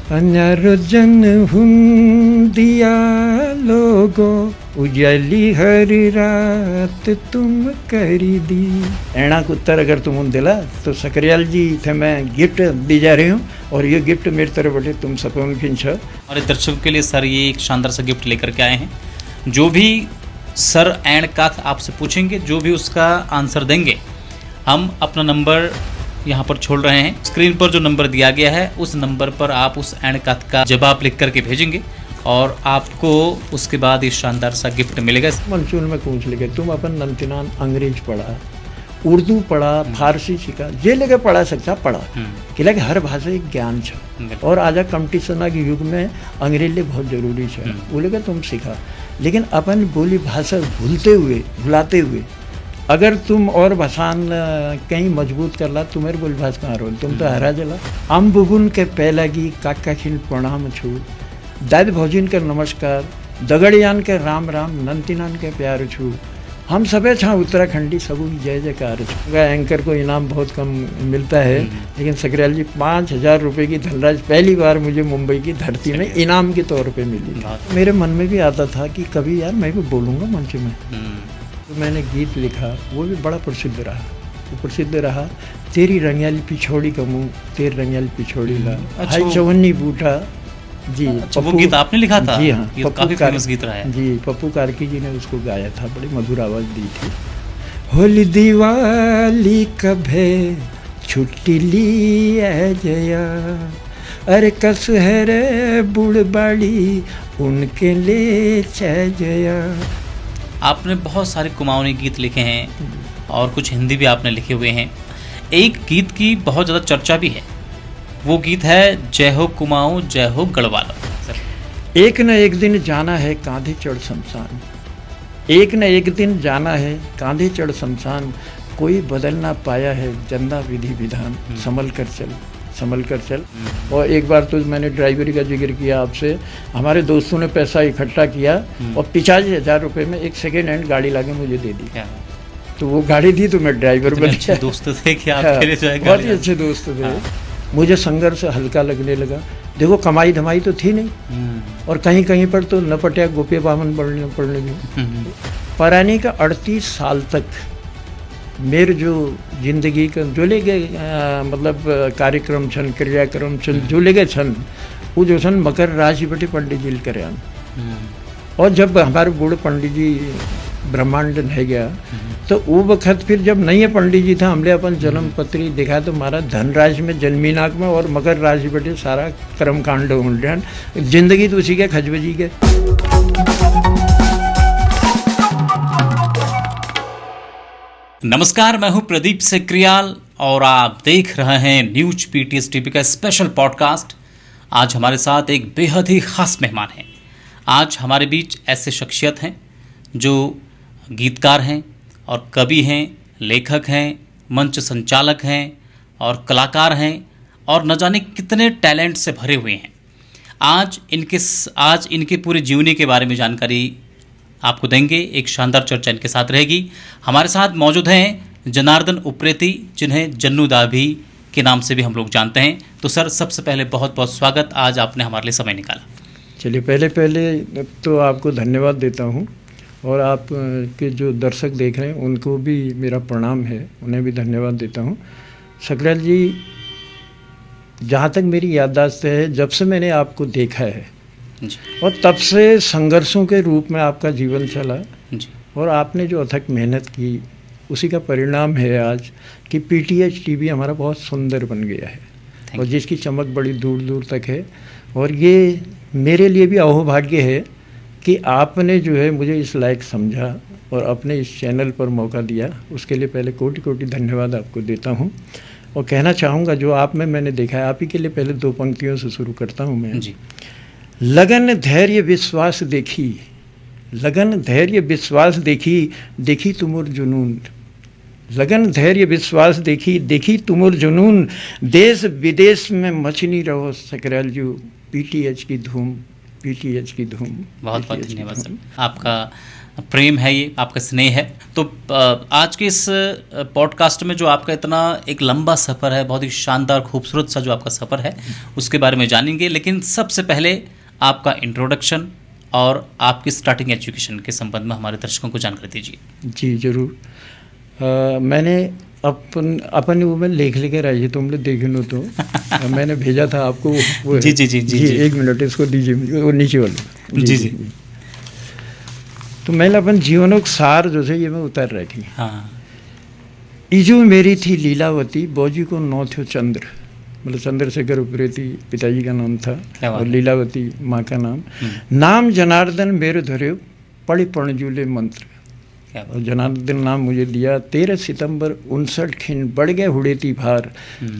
अन्यारो जन हुंदिया लोगो उजाली हर रात तुम करी दी। एना का उत्तर अगर तुम दिला तो सकरियाल जी थे मैं गिफ्ट दी जा रही हूँ और ये गिफ्ट मेरी तरफ बटे तुम सबों की छ। हमारे दर्शकों के लिए सर ये एक शानदार सा गिफ्ट लेकर के आए हैं। जो भी सर एंड काथ आपसे पूछेंगे, जो भी उसका आंसर देंगे, हम अपना नंबर यहाँ पर छोड़ रहे हैं। स्क्रीन पर जो नंबर दिया गया है उस नंबर पर आप उस एंड काथ का जवाब लिख करके भेजेंगे और आपको उसके बाद ये शानदार सा गिफ्ट मिलेगा। मंचूल में पूछ लेके तुम अपन नमतिनान अंग्रेज पढ़ा, उर्दू पढ़ा, फारसी सीखा, जे लेके पढ़ा सकता पढ़ा कि लगे हर भाषा एक ज्ञान छ और आज कंपटीशन के युग में अंग्रेजी बहुत जरूरी है। वो लेके तुम सीखा, लेकिन अपन बोली भाषा भुलाते हुए अगर तुम और भाषान कहीं मजबूत कर ला तुम्हारी बोली भाषा कहाँ रोल, तुम तो हरा जला। हम बुगुन के पहलागी काका खिल प्रणाम छू, दाद भोजन के नमस्कार, दगड़ियान के राम राम, नंतिनान के प्यार छू, हम सबे छा उत्तराखंडी सबू की जय जयकार छू। एंकर को इनाम बहुत कम मिलता है, लेकिन सकरियाल जी 5,000 रुपये की धनराशि पहली बार मुझे मुंबई की धरती में इनाम के तौर पे मिली। मेरे मन में भी आता था कि कभी यार मैं भी बोलूँगा मंच में। तो मैंने गीत लिखा, वो भी बड़ा प्रसिद्ध रहा। वो प्रसिद्ध रहा, तेरी रंगियाली पिछोड़ी का मुँह, तेरी रंगियाली पिछोड़ी ला, हाई चवन्नी बूठा जी। अच्छा, वो गीत आपने लिखा था? जी हाँ, ये काफी फेमस गीत रहा है जी। पप्पू कार्की जी ने उसको गाया था, बड़ी मधुर आवाज़ दी थी। होली दिवाली कभे छुट्टी ली है जया, अरे कस है रे बूढ़ बाड़ी उनके ले छह जया। आपने बहुत सारे कुमाऊनी गीत लिखे हैं और कुछ हिंदी भी आपने लिखे हुए हैं। एक गीत की बहुत ज़्यादा चर्चा भी है, वो गीत है जय हो कुमाऊं जय हो गढ़वालो। एक न एक दिन जाना है कांधे चढ़ शमशान, एक न एक दिन जाना है कांधे चढ़ शमशान, कोई बदल ना पाया है जंदा विधि विधान, संभल कर चल संभल कर चल। और एक बार तो मैंने ड्राइवरी का जिक्र किया आपसे, हमारे दोस्तों ने पैसा इकट्ठा किया और 85,000 रुपये में एक सेकेंड हैंड गाड़ी लाके मुझे दे दी। तो वो गाड़ी दी तो मैं ड्राइवर बन गया। दोस्त थे कि आपके लिए जो है बहुत ही अच्छे दोस्त थे। मुझे संघर्ष हल्का लगने लगा। देखो कमाई धमाई तो थी नहीं और कहीं कहीं पर तो न पटिया गोपी बामन पढ़ने भी। परानी का 38 साल तक मेरे जो जिंदगी का जो ले गए मतलब कार्यक्रम छन क्रियाक्रम छन जो ले गए छन वो जो छन मकर राशि बटे पंडित जी करे। और जब हमारे बूढ़े पंडित जी ब्रह्मांड रह गया तो वो वक्त फिर जब नहीं है पंडित जी था, हमने अपन जन्म पत्री देखा तो हमारा धन राशि में जन्मीनाक में और मकर राशि बटे सारा कर्म कांड उल्टन, जिंदगी तो उसी के खजबजी के। नमस्कार, मैं हूं प्रदीप सेक्रियाल और आप देख रहे हैं न्यूज पीटीएस टीवी का स्पेशल पॉडकास्ट। आज हमारे साथ एक बेहद ही खास मेहमान हैं। आज हमारे बीच ऐसे शख्सियत हैं जो गीतकार हैं और कवि हैं, लेखक हैं, मंच संचालक हैं और कलाकार हैं और न जाने कितने टैलेंट से भरे हुए हैं। आज इनके पूरे जीवनी के बारे में जानकारी आपको देंगे। एक शानदार चर्चा इनके साथ रहेगी। हमारे साथ मौजूद हैं जनार्दन उप्रेती, जिन्हें जन्नू दा भी के नाम से भी हम लोग जानते हैं। तो सर, सबसे पहले बहुत बहुत स्वागत, आज आपने हमारे लिए समय निकाला। चलिए, पहले तो आपको धन्यवाद देता हूँ और आप के जो दर्शक देख रहे हैं उनको भी मेरा प्रणाम है, उन्हें भी धन्यवाद देता हूँ। सकरियाल जी, जहाँ तक मेरी याददाश्त है, जब से मैंने आपको देखा है जी, और तब से संघर्षों के रूप में आपका जीवन चला जी, और आपने जो अथक मेहनत की उसी का परिणाम है आज कि पीटीएच टीवी हमारा बहुत सुंदर बन गया है और जिसकी चमक बड़ी दूर दूर तक है। और ये मेरे लिए भी अहोभाग्य है कि आपने जो है मुझे इस लायक समझा और अपने इस चैनल पर मौका दिया, उसके लिए पहले कोटि कोटि धन्यवाद आपको देता हूँ। और कहना चाहूँगा जो आप में मैंने देखा है, आप ही के लिए पहले 2 पंक्तियों से शुरू करता हूँ मैं जी। लगन धैर्य विश्वास देखी, लगन धैर्य विश्वास देखी, देखी तुमुर जुनून, लगन धैर्य विश्वास देखी, देखी तुमुर जुनून, देश विदेश में मचनी रहो सकरियाल जी, पीटीएच की धूम, पीटीएच की धूम। बहुत बहुत धन्यवाद सर, आपका प्रेम है ये, आपका स्नेह है। तो आज के इस पॉडकास्ट में जो आपका इतना एक लंबा सफ़र है, बहुत ही शानदार खूबसूरत सा जो आपका सफ़र है, उसके बारे में जानेंगे। लेकिन सबसे पहले आपका इंट्रोडक्शन और आपकी स्टार्टिंग एजुकेशन के संबंध में हमारे दर्शकों को जानकारी दीजिए। जी ज़रूर। मैंने अपन वो में लिख लेकर आई, तुम लोग देख लो तो मैंने भेजा था आपको वो। जी जी जी जी, जी। 1 मिनट इसको दीजिए मुझे, वो नीचे वाला। जी जी। तो मैंने अपन जीवनों का सार जो है ये मैं उतार रखी। हाँ। इजू मेरी थी लीलावती, बौजी को नौ थे चंद्र, मतलब चंद्रशेखर उप्रेती पिताजी का नाम था, और लीलावती माँ का नाम। नाम जनार्दन मेरे धरे पढ़ी पणजूले मंत्र, और जनार्दन नाम मुझे दिया 13 सितंबर 59 खिन बढ़ गए हुड़ेती भार,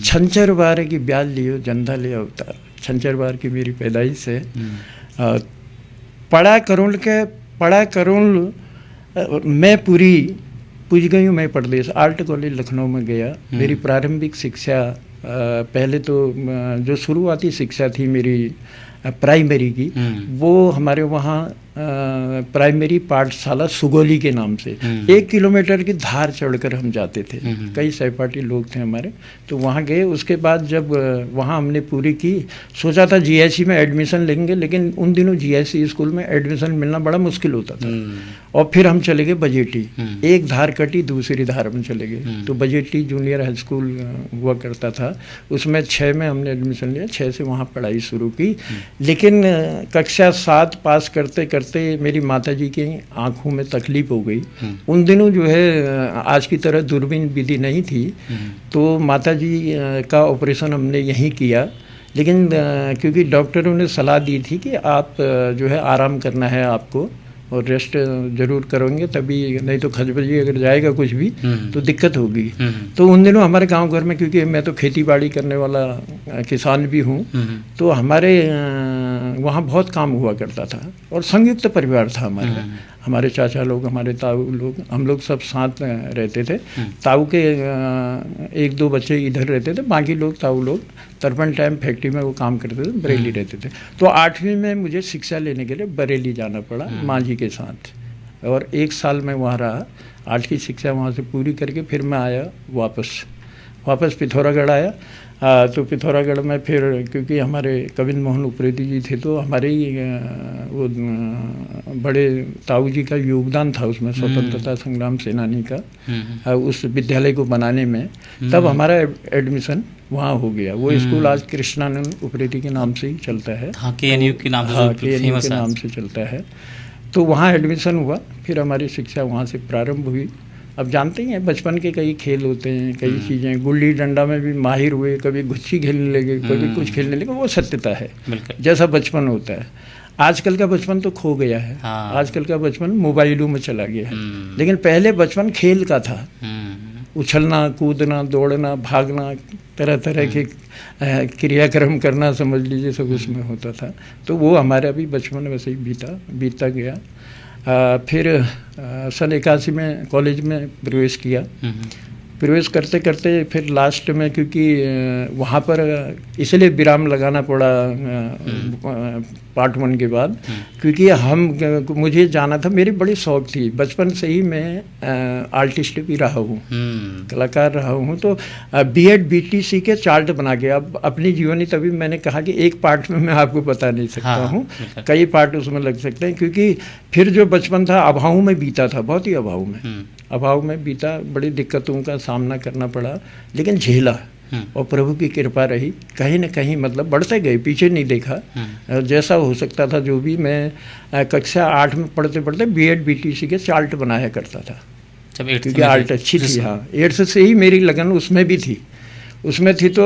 छंचर बार की ब्याज लियो जंधा ले अवतार। छंचर बार की मेरी पैदाइश है। पढ़ा करुण मैं पूरी पूछ गई हूँ मैं परदेश, आर्ट कॉलेज लखनऊ में गया। मेरी प्रारंभिक शिक्षा पहले तो जो शुरुआती शिक्षा थी मेरी प्राइमरी की, वो हमारे वहाँ प्राइमरी पाठशाला सुगोली के नाम से 1 किलोमीटर की धार चढ़कर हम जाते थे। कई सहपाठी लोग थे हमारे, तो वहाँ गए। उसके बाद जब वहाँ हमने पूरी की, सोचा था जीएससी में एडमिशन लेंगे, लेकिन उन दिनों जीएससी स्कूल में एडमिशन मिलना बड़ा मुश्किल होता था। और फिर हम चले गए बजेटी, एक धार कटी दूसरी धार में चले गए। तो बजेटी जूनियर हाई स्कूल हुआ करता था, उसमें 6 में हमने एडमिशन लिया, 6 से वहाँ पढ़ाई शुरू की। लेकिन कक्षा 7 पास करते करते मेरी माताजी की आंखों में तकलीफ हो गई। उन दिनों जो है आज की तरह दूरबीन विधि नहीं थी, तो माताजी का ऑपरेशन हमने यहीं किया। लेकिन क्योंकि डॉक्टरों ने सलाह दी थी कि आप जो है आराम करना है आपको, और रेस्ट जरूर करोगे तभी, नहीं तो खजबजी अगर जाएगा कुछ भी तो दिक्कत होगी। तो उन दिनों हमारे गांव घर में, क्योंकि मैं तो खेती बाड़ी करने वाला किसान भी हूँ, तो हमारे वहाँ बहुत काम हुआ करता था, और संयुक्त परिवार था हमारे चाचा लोग, हमारे ताऊ लोग, हम लोग सब साथ रहते थे। ताऊ के 1-2 बच्चे इधर रहते थे, बाकी लोग ताऊ लोग तर्पण टाइम फैक्ट्री में वो काम करते थे, बरेली रहते थे। तो 8वीं में मुझे शिक्षा लेने के लिए बरेली जाना पड़ा माँ जी के साथ, और 1 साल मैं वहाँ रहा। 8 की शिक्षा वहाँ से पूरी करके फिर मैं आया वापस पिथौरागढ़ आया। तो पिथौरागढ़ में फिर, क्योंकि हमारे कविंद मोहन उप्रेती जी थे, तो हमारे ही वो बड़े ताऊ जी का योगदान था उसमें, स्वतंत्रता संग्राम सेनानी का, उस विद्यालय को बनाने में। तब हमारा एडमिशन वहाँ हो गया। वो स्कूल आज कृष्णानंद उप्रेती के नाम से ही चलता है। KNU के नाम से चलता है। तो वहाँ एडमिशन हुआ, फिर हमारी शिक्षा वहाँ से प्रारंभ हुई। अब जानते ही हैं बचपन के कई खेल होते हैं, कई चीज़ें, गुल्ली डंडा में भी माहिर हुए, कभी गुच्छी खेलने लगे, कभी कुछ खेलने लगे, वो सत्यता है जैसा बचपन होता है। आजकल का बचपन तो खो गया है। आजकल का बचपन मोबाइलों में चला गया है, लेकिन पहले बचपन खेल का था। उछलना, कूदना, दौड़ना, भागना, तरह तरह के क्रियाक्रम करना, समझ लीजिए, सब उसमें होता था। तो वो हमारा भी बचपन वैसे ही बीता गया। फिर सन 81 में कॉलेज में प्रवेश किया। प्रवेश करते करते फिर लास्ट में, क्योंकि वहाँ पर इसलिए विराम लगाना पड़ा पार्ट 1 के बाद, क्योंकि मुझे जाना था, मेरी बड़ी शौक थी बचपन से ही, मैं आर्टिस्ट भी रहा हूँ, कलाकार रहा हूँ। तो B.Ed BTC के चार्ट बना के, अब अपनी जीवनी, तभी मैंने कहा कि एक पार्ट में मैं आपको बता नहीं सकता हूँ, कई पार्ट उसमें लग सकते हैं, क्योंकि फिर जो बचपन था अभाव में बीता था, बहुत ही अभाव में बीता। बड़ी दिक्कतों का सामना करना पड़ा, लेकिन झेला, और प्रभु की कृपा रही। कहीं न कहीं मतलब बढ़ते गए, पीछे नहीं देखा। जैसा हो सकता था, जो भी, मैं कक्षा 8 में पढ़ते पढ़ते B.Ed BTC के चार्ट बनाया करता था, क्योंकि आर्ट अच्छी थी। हाँ, 8th से ही मेरी लगन उसमें भी थी। तो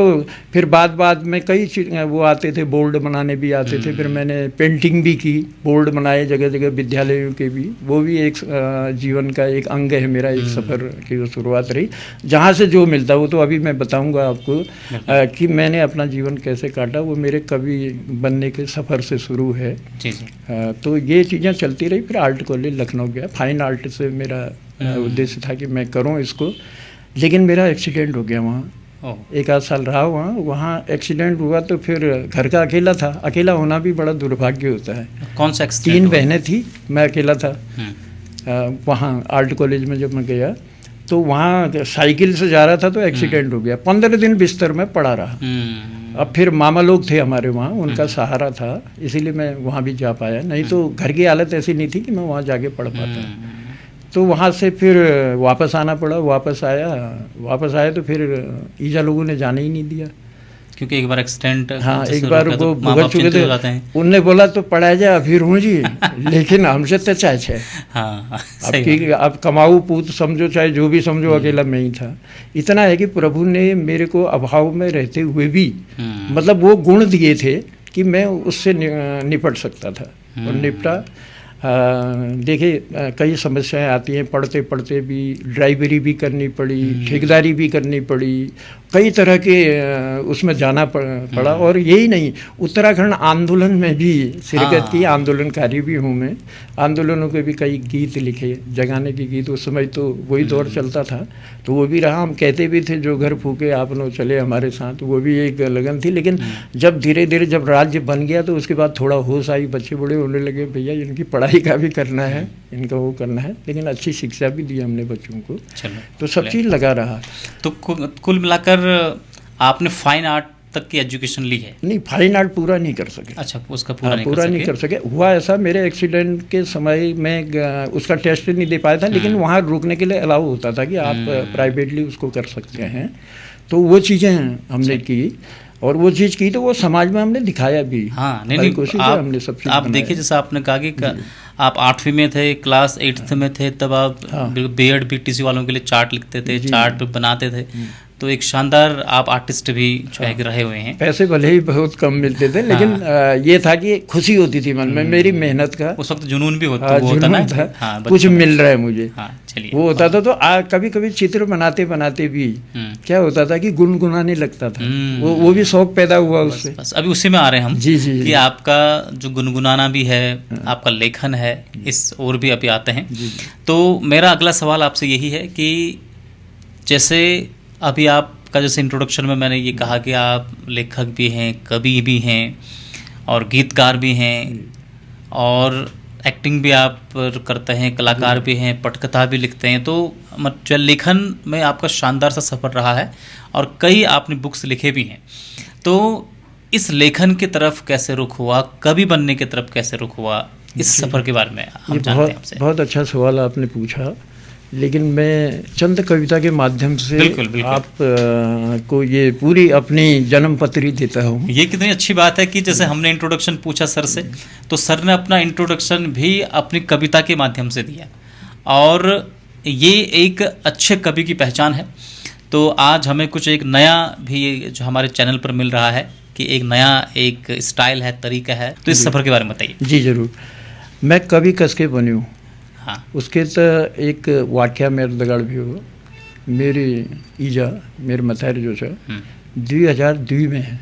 फिर बाद में कई वो आते थे, बोर्ड बनाने भी आते थे। फिर मैंने पेंटिंग भी की, बोर्ड बनाए जगह जगह विद्यालयों के भी। वो भी एक जीवन का एक अंग है मेरा, एक सफ़र की शुरुआत रही, जहाँ से जो मिलता वो तो अभी मैं बताऊंगा आपको कि मैंने अपना जीवन कैसे काटा। वो मेरे कवि बनने के सफ़र से शुरू है। तो ये चीज़ें चलती रही। फिर आर्ट कॉलेज लखनऊ गया, फाइन आर्ट से मेरा उद्देश्य था कि मैं करूँ इसको, लेकिन मेरा एक्सीडेंट हो गया वहाँ। ओह, 1 आध साल रहा वहाँ एक्सीडेंट हुआ तो फिर घर का अकेला था। अकेला होना भी बड़ा दुर्भाग्य होता है। कौन सा 3 एक्सीडेंट हुआ? बहनें थी, मैं अकेला था। हम्म, वहाँ आर्ट कॉलेज में जब मैं गया तो वहाँ साइकिल से जा रहा था तो एक्सीडेंट हो गया। 15 दिन बिस्तर में पड़ा रहा। अब फिर मामा लोग थे हमारे वहाँ, उनका सहारा था, इसीलिए मैं वहाँ भी जा पाया। नहीं तो घर की हालत ऐसी नहीं थी कि मैं वहाँ जाके पढ़ पाता। तो वहाँ से फिर वापस आना पड़ा। वापस आया तो फिर ईजा लोगों ने जाने ही नहीं दिया। क्योंकि एक बार एक्सीडेंट, हाँ, जैसे एक बार हो गया वो तो माँ भुगत बाप चुके चिंतित थे। हो जाते हैं। उनने बोला तो पढ़ाया जाए फिर हूँ जी, लेकिन हमसे तो चाहे हाँ, अब सही की अब कमाऊ पूत समझो चाहे जो भी समझो, अकेला मैं ही था। इतना है कि प्रभु ने मेरे को अभाव में रहते हुए भी मतलब वो गुण दिए थे कि मैं उससे निपट सकता था और निपटा। देखिए कई समस्याएं आती हैं, पढ़ते पढ़ते भी ड्राइवरी भी करनी पड़ी, ठेकेदारी भी करनी पड़ी, कई तरह के उसमें जाना पड़ा। और यही नहीं, उत्तराखंड आंदोलन में भी शिरकत की, आंदोलनकारी भी हूँ मैं। आंदोलनों के भी कई गीत लिखे, जगाने के गीत। उस समय तो वही दौर चलता था तो वो भी रहा। हम कहते भी थे जो घर फूके आप लोग चले हमारे साथ, वो भी एक लगन थी। लेकिन जब धीरे धीरे जब राज्य बन गया तो उसके बाद थोड़ा होश आई, बच्चे बड़े होने लगे, भैया इनकी पढ़ाई का भी करना है, इनका वो करना है। लेकिन अच्छी शिक्षा भी दी हमने बच्चों को, तो सब चीज़ लगा रहा। तो कुल मिलाकर आपने फाइन आर्ट तक की एजुकेशन ली है? नहीं, फाइन आर्ट पूरा नहीं कर सके। अच्छा, उसका पूरा नहीं कर सके। हुआ ऐसा, मेरे एक्सीडेंट के समय में उसका टेस्ट नहीं दे पाया था, लेकिन वहाँ रुकने के लिए अलाउ होता था कि आप प्राइवेटली उसको कर सकते हैं। तो वो चीज़ें हमने की, और वो चीज़ की तो वो समाज में हमने दिखाया भी। हाँ, नहीं, कोशिश हमने सब चीज़ आप देखिए, जैसे आपने कहा कि आप 8वीं में थे, क्लास 8th में थे, तब आप बीएड बीटीसी वालों के लिए चार्ट लिखते थे, चार्ट बनाते थे। तो एक शानदार आप आर्टिस्ट भी जो है रहे हुए हैं। पैसे भले ही बहुत कम मिलते थे, लेकिन ये था कि खुशी होती थी मन में, मेरी मेहनत का उस वक्त जुनून भी होता ना, कुछ मिल रहा है मुझे। चलिए, वो होता था। तो कभी कभी चित्र बनाते बनाते भी क्या होता था कि गुनगुनाने लगता था। वो भी शौक पैदा हुआ उससे। बस अभी उसी में आ रहे हैं हम। जी कि आपका जो गुनगुनाना भी है, आपका लेखन है, इस और भी अभी आते हैं। तो मेरा अगला सवाल आपसे यही है कि जैसे अभी आपका जैसे इंट्रोडक्शन में मैंने ये कहा कि आप लेखक भी हैं, कवि भी हैं और गीतकार भी हैं, और एक्टिंग भी आप करते हैं, कलाकार भी हैं, पटकथा भी लिखते हैं। तो मतलब लेखन में आपका शानदार सा सफ़र रहा है और कई आपने बुक्स लिखे भी हैं। तो इस लेखन की तरफ कैसे रुख हुआ, कवि बनने की तरफ कैसे रुख हुआ, इस सफ़र के बारे में हम जानते हैं आपसे। बहुत अच्छा सवाल आपने पूछा। लेकिन मैं चंद कविता के माध्यम से बिल्कुल। आप को ये पूरी अपनी जन्म पत्री देता हूँ। ये कितनी अच्छी बात है कि जैसे हमने इंट्रोडक्शन पूछा सर से, तो सर ने अपना इंट्रोडक्शन भी अपनी कविता के माध्यम से दिया, और ये एक अच्छे कवि की पहचान है। तो आज हमें कुछ एक नया भी जो हमारे चैनल पर मिल रहा है कि एक नया एक स्टाइल है, तरीका है। तो इस सफ़र के बारे में बताइए। जी ज़रूर। मैं कवि कस के बनी हूँ। हाँ, उसके तो एक वाक्य मेरे दगड़ भी हो। मेरी ईजा मेरे मथार जो है 2002 में है।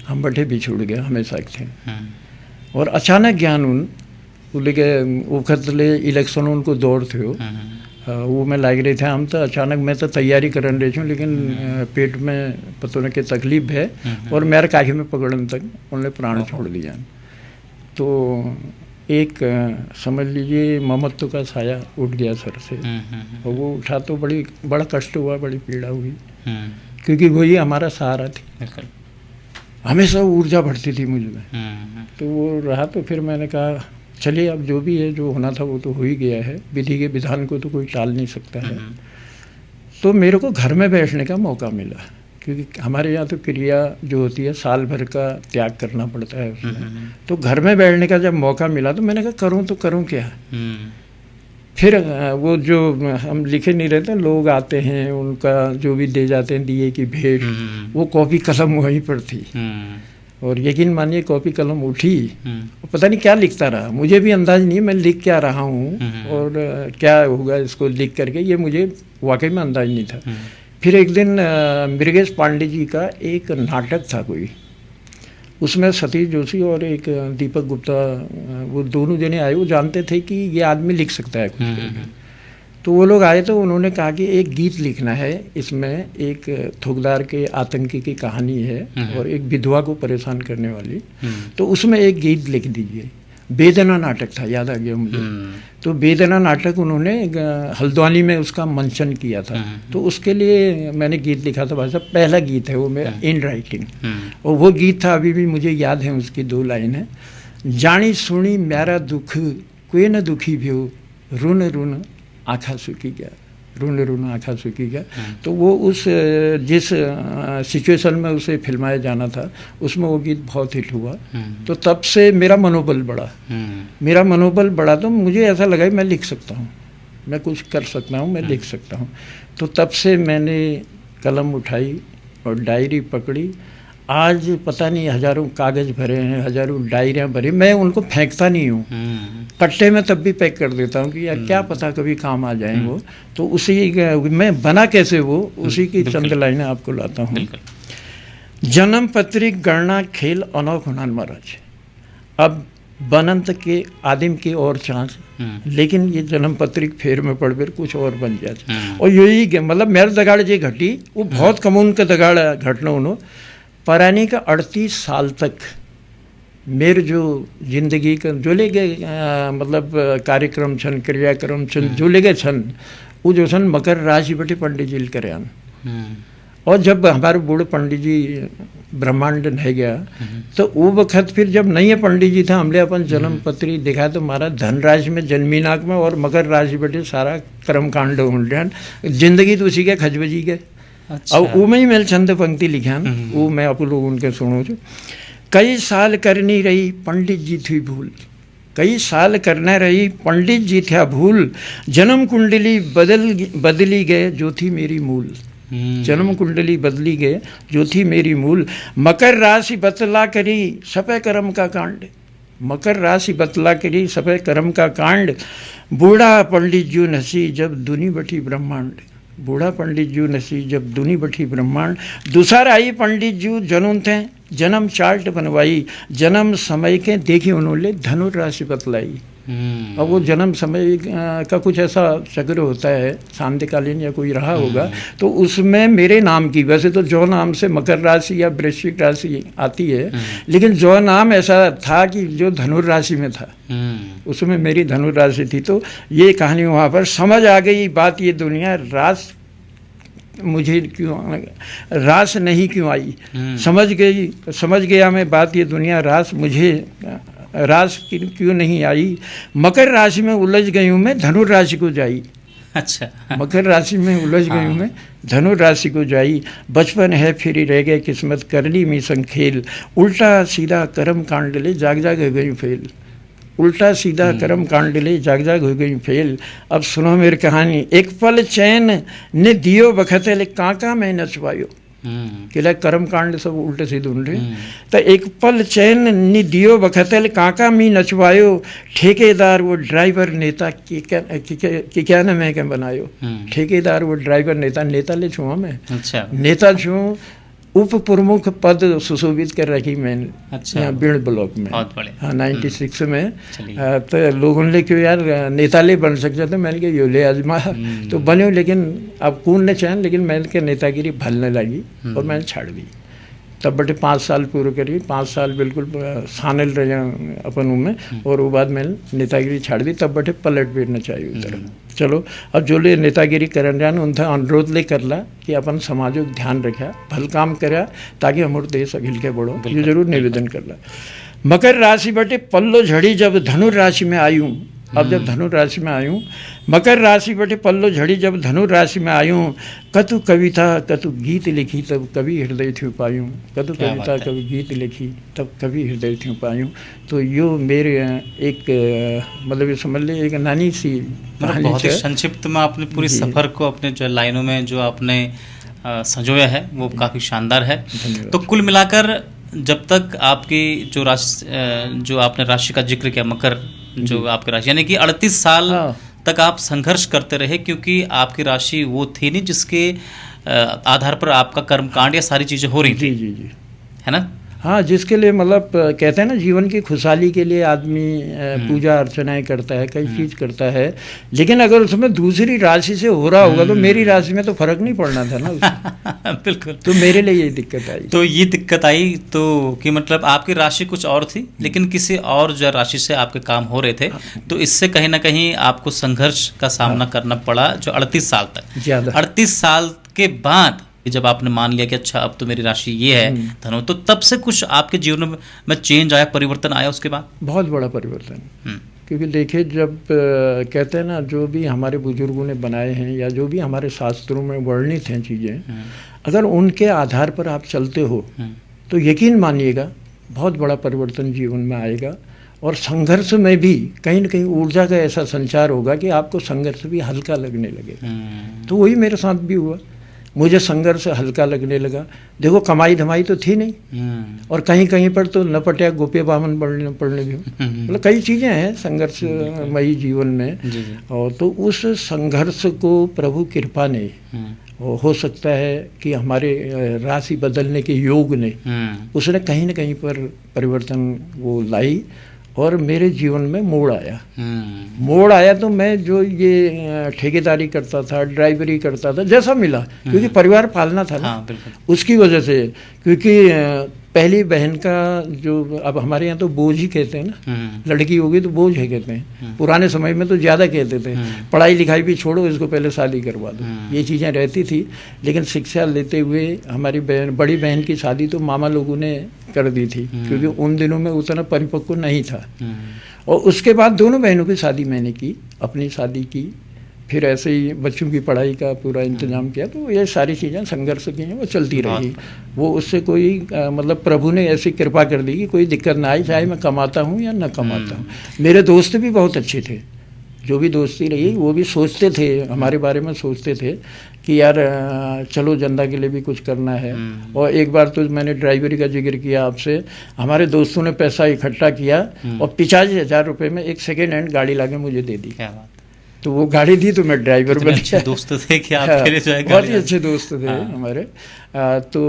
हम बटे भी छूट गया हमेशा थे, और अचानक ज्ञान उन लेके वक्त ले इलेक्शन उनको दौड़ थे वो मैं लाग रहे थे। हम तो अचानक मैं तो तैयारी कर रहे हूँ, लेकिन पेट में पता नहीं क्या तकलीफ है, और मेरे काखी में पकड़ने तक उन्होंने प्राण छोड़ दिया। तो एक समझ लीजिए ममत्व का साया उठ गया सर से, और वो उठा तो बड़ा कष्ट हुआ, बड़ी पीड़ा हुई, क्योंकि वही हमारा सहारा थी। हमेशा ऊर्जा बढ़ती थी मुझ में। तो वो रहा। तो फिर मैंने कहा चलिए, अब जो भी है, जो होना था वो तो हो ही गया है। विधि के विधान को तो कोई टाल नहीं सकता है। तो मेरे को घर में बैठने का मौका मिला, क्योंकि हमारे यहाँ तो क्रिया जो होती है साल भर का त्याग करना पड़ता है उसमें। तो घर में बैठने का जब मौका मिला तो मैंने कहा करूँ तो करूँ क्या। फिर वो जो हम लिखे नहीं रहते, लोग आते हैं, उनका जो भी दे जाते हैं दिए की भेंट, वो कॉपी कलम वहीं पर थी। और यकीन मानिए कॉपी कलम उठी, पता नहीं क्या लिखता रहा, मुझे भी अंदाज नहीं मैं लिख क्या रहा हूँ और क्या होगा इसको लिख करके, ये मुझे वाकई में अंदाज नहीं था। फिर एक दिन मृगेश पांडे जी का एक नाटक था कोई, उसमें सतीश जोशी और एक दीपक गुप्ता, वो दोनों जने आए। वो जानते थे कि ये आदमी लिख सकता है कुछ करके। तो वो लोग आए तो उन्होंने कहा कि एक गीत लिखना है, इसमें एक थोकदार के आतंकी की कहानी है और एक विधवा को परेशान करने वाली, तो उसमें एक गीत लिख दीजिए। बेदना नाटक था, याद आ गया मुझे। तो बेदना नाटक उन्होंने हल्द्वानी में उसका मंचन किया था, तो उसके लिए मैंने गीत लिखा था भाई साहब। पहला गीत है वो मेरा इन राइटिंग, और वो गीत था, अभी भी मुझे याद है उसकी 2 लाइन है। जानी सुनी म्यारा दुख कोई न दुखी भ्यो, रुन रुन आँखा सूखी गया, रुन रुन आँखा सूखी गया। तो वो उस जिस सिचुएशन में उसे फिल्माया जाना था उसमें वो गीत बहुत हिट हुआ। तो तब से मेरा मनोबल बढ़ा, तो मुझे ऐसा लगा कि मैं लिख सकता हूँ, मैं कुछ कर सकता हूँ, मैं लिख सकता हूँ। तो तब से मैंने कलम उठाई और डायरी पकड़ी। आज पता नहीं हज़ारों कागज़ भरे हैं, हज़ारों डायरियाँ भरी, मैं उनको फेंकता नहीं हूँ, कट्टे में तब भी पैक कर देता हूँ कि यार क्या पता कभी काम आ जाए वो। तो उसी मैं बना कैसे वो, उसी की चंद लाइनें आपको लाता हूँ। जन्म पत्रिक गणना खेल अनोख हुनर महाराज, अब बनंत के आदिम की और चांस, लेकिन ये जन्म पत्रिक फेर में पड़ फिर कुछ और बन जाए। और यही मतलब मेरे दगाड़ जे घटी, वो बहुत कमून के दगाड़ घटना उन्होंने परानी का 38 साल तक मेरे जो जिंदगी का जो ले गए मतलब कार्यक्रम छन, क्रियाक्रम छन, जो ले गए छन, वो जो छन मकर राशि बटे पंडित जी करे आन। और जब हमारे बूढ़े पंडित जी ब्रह्मांड रह गया, तो वो वक्त फिर जब नहीं है पंडित जी था, हमने अपन जन्म पत्री दिखा तो हमारा धन राशि में जन्मीनाक में और मकर राशि बटे सारा कर्म कांड हो रहा, जिंदगी तो उसी के खजबजी के। अच्छा। अब वो में ही मैंने छंद पंक्ति लिखा, वो मैं आप लोग उनके सुनो जो। कई साल करनी रही पंडित जी थी भूल, कई साल करना रही पंडित जी था भूल, जन्म कुंडली बदली गए जो थी मेरी मूल, जन्म कुंडली बदली गए जो थी मेरी मूल। मकर राशि बतला करी सपे कर्म का कांड, मकर राशि बतला करी सपे कर्म का कांड, बूढ़ा पंडित जू नसी जब दुनी बठी ब्रह्मांड, बूढ़ा पंडित जू नसी जब दुनी बठी ब्रह्मांड। दूसरा आई पंडित जू जनुन थे जन्म चार्ट बनवाई, जन्म समय के देखी उन्होंने धनुर राशि बतलाई। अब वो जन्म समय का कुछ ऐसा चक्र होता है सांध्यकालीन या कोई रहा होगा, तो उसमें मेरे नाम की, वैसे तो जो नाम से मकर राशि या वृश्चिक राशि आती है, लेकिन जो नाम ऐसा था कि जो धनुर राशि में था, उसमें मेरी धनुर राशि थी। तो ये कहानी वहाँ पर समझ आ गई बात, ये दुनिया रास मुझे क्यों रास नहीं क्यों आई, समझ गया मैं बात, ये दुनिया रास मुझे राशि क्यों नहीं आई। मकर राशि में उलझ गई हूँ मैं, धनुर राशि को जाई। अच्छा। मकर राशि में उलझ गई हूँ मैं, धनुर राशि को जाई। बचपन है फिर ही रह गए किस्मत करनी मी संग खेल, उल्टा सीधा कर्म कांड ले जाग जाग हो गई फेल, उल्टा सीधा कर्म कांड ले जाग जाग हो गई फेल। अब सुनो मेरी कहानी। एक पल चैन ने दियो बखते ले काका मैं नचवायो, किला कर्म कांड सब उल्टे सीधे उल्टे। तो एक पल चैन नि दियो बखतल काका मी नचवायो, ठेकेदार वो ड्राइवर नेता की क्या ना मैं क्या बनायो। ठेकेदार वो ड्राइवर नेता ले छुआ मैं। अच्छा। नेता छू, उप प्रमुख पद सुशोभित कर रखी मैंने। अच्छा। यहाँ बीड़ ब्लॉक में। बहुत बड़े। हाँ 96 में। तो लोगों ने क्यों यार नेता ले बन सकते थे, मैंने कहा यो ले आजमा, तो बने। लेकिन अब कौन ने चाहे, लेकिन मैंने के नेतागिरी भलने लगी और मैंने छाड़ दी। तब बटे 5 साल पूरे करी, 5 साल बिल्कुल शामिल रहे अपन में, और वो बाद मैंने नेतागिरी छाड़ दी। तब बटे पलट बेरना चाहिए उधर। चलो अब जो ले नेतागिरी करन जान उनका अनुरोध ले करला कि अपन समाजों ध्यान रखा, भल काम करा, ताकि हमारे देश अखिल के बढ़ो, ये जरूर निवेदन करला। मकर राशि बटे पल्लो झड़ी जब धनुर राशि में आयूँ, अब जब धनुर राशि में आयूँ, मकर राशि बटे पल्लो झड़ी जब धनुर राशि में आयूँ, कतु कविता कतु गीत लिखी तब कभी हृदय थी पायूँ, कतु कविता कभी गीत लिखी तब कभी हृदय थी पायूँ। तो यो मेरे एक मतलब ये समझ ले एक नानी सी कहानी। बहुत ही संक्षिप्त में आपने पूरी सफ़र को अपने जो लाइनों में जो आपने संजोया है वो काफ़ी शानदार है। तो कुल मिलाकर जब तक आपकी जो राशि जो आपने राशि का जिक्र किया, मकर जो आपकी राशि, यानी कि 38 साल तक आप संघर्ष करते रहे, क्योंकि आपकी राशि वो थी नहीं जिसके आधार पर आपका कर्मकांड या सारी चीज़ें हो रही थी। जी। है ना? हाँ, जिसके लिए मतलब कहते हैं ना जीवन की खुशहाली के लिए आदमी पूजा अर्चनाएं करता है, कई चीज़ करता है, लेकिन अगर उसमें दूसरी राशि से हो रहा होगा तो मेरी राशि में तो फर्क नहीं पड़ना था ना उसमें। बिल्कुल। तो मेरे लिए यही दिक्कत आई। तो ये दिक्कत आई तो कि मतलब आपकी राशि कुछ और थी, लेकिन किसी और जो राशि से आपके काम हो रहे थे, तो इससे कहीं ना कहीं आपको संघर्ष का सामना करना पड़ा जो 38 साल तक। ज़्यादा 38 साल के बाद जब आपने मान लिया कि अच्छा अब तो मेरी राशि ये है धनो, तो तब से कुछ आपके जीवन में चेंज आया, परिवर्तन आया उसके बाद? बहुत बड़ा परिवर्तन। क्योंकि देखिए, जब कहते हैं ना, जो भी हमारे बुजुर्गों ने बनाए हैं या जो भी हमारे शास्त्रों में वर्णित हैं चीज़ें, अगर उनके आधार पर आप चलते हो तो यकीन मानिएगा बहुत बड़ा परिवर्तन जीवन में आएगा। और संघर्ष में भी कहीं ना कहीं ऊर्जा का ऐसा संचार होगा कि आपको संघर्ष भी हल्का लगने लगेगा। तो वही मेरे साथ भी हुआ, मुझे संघर्ष हल्का लगने लगा। देखो, कमाई धमाई तो थी नहीं, और कहीं कहीं पर तो न पटिया गोपे बामन पढ़ने भी, मतलब कई चीज़ें हैं संघर्षमयी जीवन में। और तो उस संघर्ष को प्रभु कृपा ने, हो सकता है कि हमारे राशि बदलने के योग ने, उसने कहीं न कहीं पर परिवर्तन वो लाई और मेरे जीवन में मोड़ आया। मोड़ आया तो मैं जो ये ठेकेदारी करता था, ड्राइवरी करता था, जैसा मिला, क्योंकि परिवार पालना था ना, उसकी वजह से। क्योंकि पहली बहन का जो, अब हमारे यहाँ तो बोझ ही कहते हैं ना, लड़की होगी तो बोझ है कहते हैं, पुराने समय में तो ज़्यादा कहते थे, पढ़ाई लिखाई भी छोड़ो, इसको पहले शादी करवा दो, ये चीज़ें रहती थी। लेकिन शिक्षा लेते हुए हमारी बड़ी बहन की शादी तो मामा लोगों ने कर दी थी, क्योंकि उन दिनों में उतना परिपक्व नहीं था। और उसके बाद दोनों बहनों की शादी मैंने की, अपनी शादी की, फिर ऐसे ही बच्चों की पढ़ाई का पूरा इंतजाम किया। तो ये सारी चीज़ें संघर्ष की हैं, वो चलती रही। वो उससे कोई मतलब प्रभु ने ऐसी कृपा कर दी कि कोई दिक्कत ना आई, चाहे मैं कमाता हूँ या न कमाता हूँ। मेरे दोस्त भी बहुत अच्छे थे, जो भी दोस्ती रही वो भी सोचते थे, हमारे बारे में सोचते थे कि यार चलो जनता के लिए भी कुछ करना है। और एक बार तो मैंने ड्राइवरी का जिक्र किया आपसे, हमारे दोस्तों ने पैसा इकट्ठा किया और 85,000 रुपये में एक सेकेंड हैंड गाड़ी लाके मुझे दे दी। तो वो गाड़ी दी तो मैं ड्राइवर बन गया। दोस्त थे कि आपके बहुत ही अच्छे दोस्त थे हमारे। तो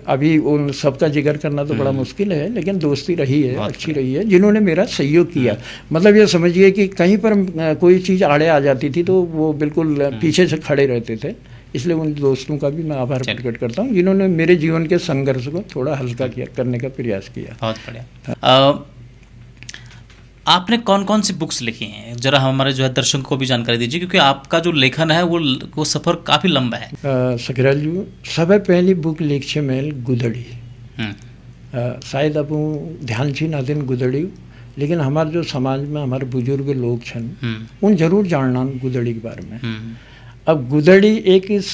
अभी उन सबका जिक्र करना तो बड़ा मुश्किल है, लेकिन दोस्ती रही है, अच्छी रही है, जिन्होंने मेरा सहयोग किया। मतलब ये समझिए कि कहीं पर कोई चीज़ आड़े आ जाती थी तो वो बिल्कुल पीछे से खड़े रहते थे। इसलिए उन दोस्तों का भी मैं आभार प्रकट करता हूँ जिन्होंने मेरे जीवन के संघर्ष को थोड़ा हल्का करने का प्रयास किया। बहुत बढ़िया। आपने कौन कौन सी बुक्स लिखी हैं, जरा हमारे जो है दर्शकों को भी जानकारी दीजिए, क्योंकि आपका जो लेखन है वो सफ़र काफ़ी लंबा है। सखराल जी, सबसे पहली बुक लिखी मैं गुदड़ी, शायद अब ध्यान छी ना दिन गुदड़ी, लेकिन हमारे जो समाज में हमारे बुजुर्ग लोग छन उन जरूर जानना गुदड़ी के बारे में। अब गुदड़ी एक इस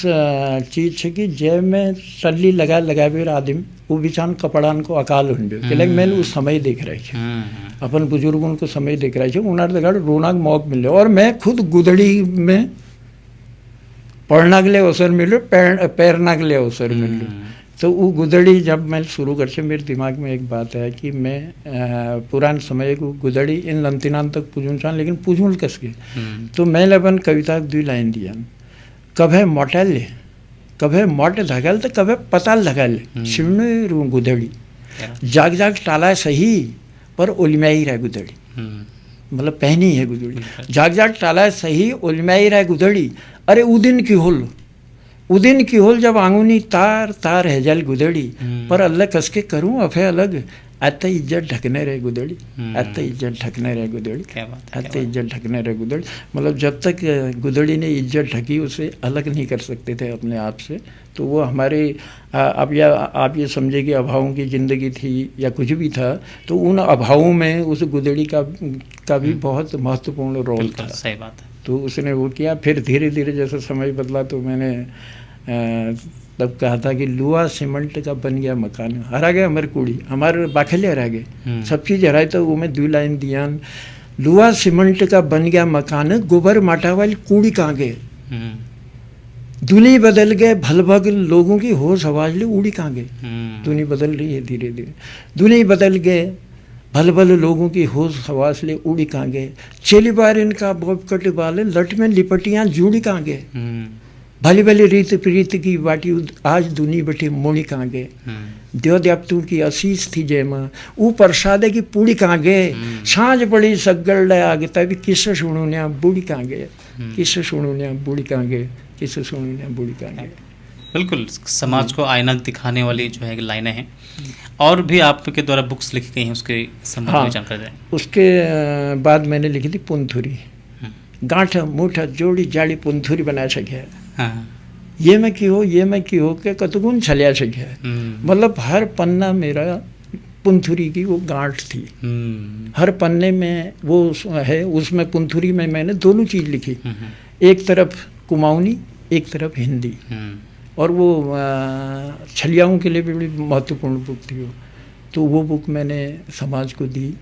चीज़ है कि जय में टल्ली लगा बेर आदमी वो बिचान कपड़ान को अकाल हुंडे कि मैं उस समय देख रही थी, अपन बुजुर्गों को समय देख रही थी, उन्हें लगा रोना मौक मिले। और मैं खुद गुदड़ी में पढ़ना के लिए अवसर मिले, पैरना के लिए अवसर मिले। तो वो गुदड़ी जब मैं शुरू कर से मेरे दिमाग में एक बात है कि मैं पुरान समय को गुदड़ी इन लंतिनान तक पूजूं चाह, लेकिन पूजूल कस के। तो मैं अपन कविता 2 लाइन दिया, कभे मोटल कभे मोट धगल तो कभे पताल धगल शिवने रू गुदड़ी, जाग जाग टाला सही पर ओलिमाई रह गुदड़ी, मतलब पहनी है गुदड़ी, जाग जाग टाला सही ओलिमाई रह गुदड़ी। अरे उदिन की होल जब आंगुनी तार तार है जल गुदड़ी, पर अल्लाह कस के करूँ अफे अलग, अत इज्जत ढकने रहे गुदड़ी, अत इज्जत ढकने रहे गुदड़ी, अत इज्जत ढकने रहे गुदड़ी। मतलब जब तक गुदड़ी ने इज्जत ढकी उसे अलग नहीं कर सकते थे अपने आप से। तो वो हमारे अब या आप ये समझे कि अभावों की ज़िंदगी थी या कुछ भी था, तो उन अभावों में उस गुदड़ी का भी बहुत महत्वपूर्ण रोल था। सही बात है। तो उसने वो किया। फिर धीरे धीरे जैसे समय बदला तो मैंने तब कहा था कि लुआ सीमेंट का बन गया मकान, हरा गया हमारे कुड़ी, हमारे बाखले हरा गए, सब चीज़ हराए। तो वो मैं 2 लाइन दिया, लुआ सीमेंट का बन गया मकान, गोबर माटा वाली कूड़ी कहाँ गए, दुनिया बदल गए भलभग लोगों की होश आवाज ले उड़ी कहाँ गए। दुनिया बदल रही है धीरे धीरे, दुनिया बदल गए भल लोगों की होश हवास ले उड़ी कहाँ गए, चेली बार इनका बॉब कट वाले लट में लिपटियाँ जुड़ी कहाँ गए। भली भली रीत प्रीत की बाटी आज दुनी बटे मोड़ी कांगे, देव देवतू की आशीष थी जय माँ ऊ प्रसादे की पूड़ी कांगे, सांझ पड़ी सगल आगे तभी किस सुनू ने बूढ़ी कांगे, किस सुनू ने बूढ़ी कांगे, किस सुनू ने बूढ़ी कांगे। बिल्कुल समाज को आईना दिखाने वाली जो है लाइनें हैं। और भी आपके द्वारा बुक्स लिखी गई हैं, उसके संबंध में जानकारी दें। उसके बाद मैंने लिखी थी पुंथुरी, गांठ मूठ जोड़ी जाड़ी पुंथुरी बना सके, ये मैं क्यों के कतगुन छलिया सके। मतलब हर पन्ना मेरा पुंथुरी की वो गांठ थी, हर पन्ने में वो है। उसमें पुंथुरी में मैंने दोनों चीज़ लिखी, एक तरफ कुमाऊनी, एक तरफ हिंदी। और वो छलियाओं के लिए भी बड़ी महत्वपूर्ण बुक थी वो, तो वो बुक मैंने समाज को दी।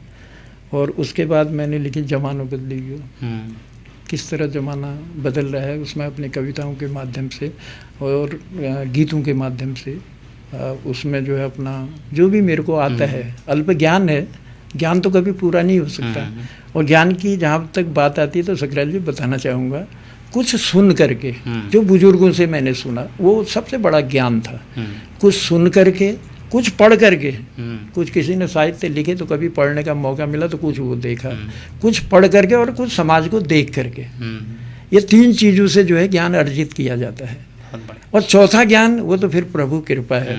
और उसके बाद मैंने लिखी जमाना बदलेगी, किस तरह ज़माना बदल रहा है, उसमें अपनी कविताओं के माध्यम से और गीतों के माध्यम से उसमें जो है अपना जो भी मेरे को आता है, अल्प ज्ञान है, ज्ञान तो कभी पूरा नहीं हो सकता। और ज्ञान की जहाँ तक बात आती है तो सकराल जी बताना चाहूँगा, कुछ सुन करके जो बुजुर्गों से मैंने सुना वो सबसे बड़ा ज्ञान था। कुछ सुन करके, कुछ पढ़ करके, कुछ किसी ने साहित्य लिखे तो कभी पढ़ने का मौका मिला तो कुछ वो देखा, कुछ पढ़ करके और कुछ समाज को देख करके, ये तीन चीज़ों से जो है ज्ञान अर्जित किया जाता है। और चौथा ज्ञान वो तो फिर प्रभु कृपा है,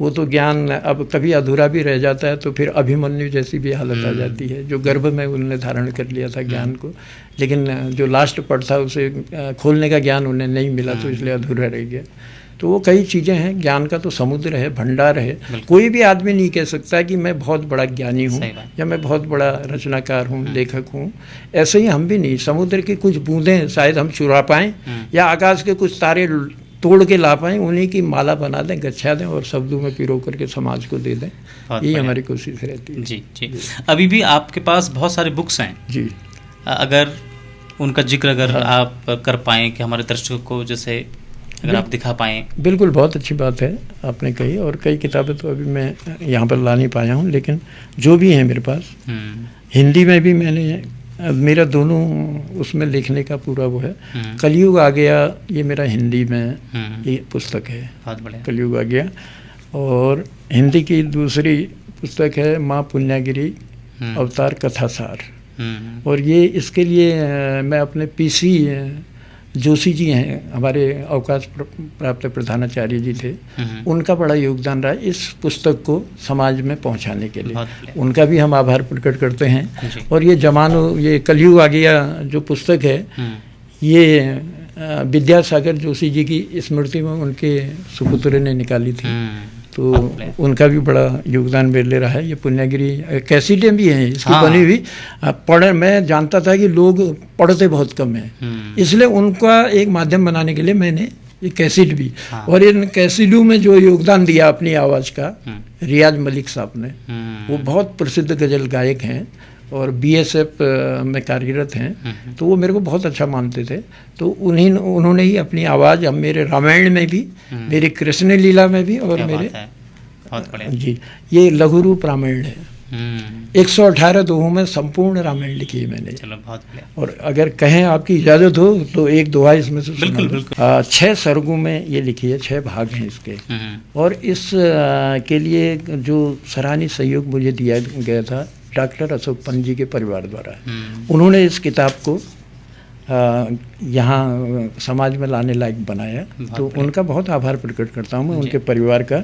वो तो ज्ञान अब कभी अधूरा भी रह जाता है तो फिर अभिमन्यु जैसी भी हालत आ जाती है, जो गर्भ में उन्होंने धारण कर लिया था ज्ञान को, लेकिन जो लास्ट पढ़ था उसे खोलने का ज्ञान उन्हें नहीं मिला तो इसलिए अधूरा रह गया। तो वो कई चीज़ें हैं, ज्ञान का तो समुद्र है, भंडार है। कोई भी आदमी नहीं कह सकता कि मैं बहुत बड़ा ज्ञानी हूँ या मैं बहुत बड़ा रचनाकार हूँ, लेखक हूँ। ऐसे ही हम भी नहीं, समुद्र की कुछ बूंदें शायद हम चुरा पाएँ या आकाश के कुछ तारे तोड़ के ला पाएँ, उन्हीं की माला बना दें, गच्छा दें और शब्दों में पिरो करके समाज को दे दें। यही हमारी कोशिश रहती है। जी जी। अभी भी आपके पास बहुत सारे बुक्स हैं जी, अगर उनका जिक्र अगर आप कर पाएँ कि हमारे दर्शकों को जैसे अगर आप दिखा पाएँ। बिल्कुल, बहुत अच्छी बात है आपने कही। और कई किताबें तो अभी मैं यहाँ पर ला नहीं पाया हूँ, लेकिन जो भी हैं मेरे पास, हिंदी में भी मैंने, मेरा दोनों उसमें लिखने का पूरा वो है। कलयुग आ गया, ये मेरा हिंदी में ये पुस्तक है, बहुत बढ़िया। कलयुग आ गया। और हिंदी की दूसरी पुस्तक है माँ पुण्यागिरी अवतार कथासार। और ये इसके लिए मैं अपने पीसी जोशी जी हैं, हमारे अवकाश प्राप्त प्रधानाचार्य जी थे, उनका बड़ा योगदान रहा इस पुस्तक को समाज में पहुंचाने के लिए। उनका भी हम आभार प्रकट करते हैं। और ये कलयुग आ गया जो पुस्तक है, ये विद्यासागर जोशी जी की स्मृति में उनके सुपुत्र ने निकाली थी, तो उनका भी बड़ा योगदान मेरे रहा है। ये पुण्यागिरी कैसेटें भी हैं इसकी बनी हुई। मैं जानता था कि लोग पढ़ते बहुत कम हैं, इसलिए उनका एक माध्यम बनाने के लिए मैंने ये कैसेट भी, और इन कैसेटों में जो योगदान दिया अपनी आवाज़ का रियाज मलिक साहब ने, वो बहुत प्रसिद्ध गज़ल गायक हैं और BSF में कार्यरत हैं, तो वो मेरे को बहुत अच्छा मानते थे। तो उन्होंने ही अपनी आवाज़ अब मेरे रामायण में भी, मेरे कृष्ण लीला में भी, और मेरे जी, ये लघु रूप रामायण है, 118 दोहों में संपूर्ण रामायण लिखी है मैंने। चलो, बहुत बढ़िया। और अगर कहें आपकी इजाज़त हो तो एक दोहा इसमें से बिल्कुल। 6 सर्गों में ये लिखी है, 6 भाग हैं इसके। और इस के लिए जो सराहनीय सहयोग मुझे दिया गया था डॉक्टर अशोक पंत जी के परिवार द्वारा। उन्होंने इस किताब को यहाँ समाज में लाने लायक बनाया, तो उनका बहुत आभार प्रकट करता हूँ मैं, उनके परिवार का।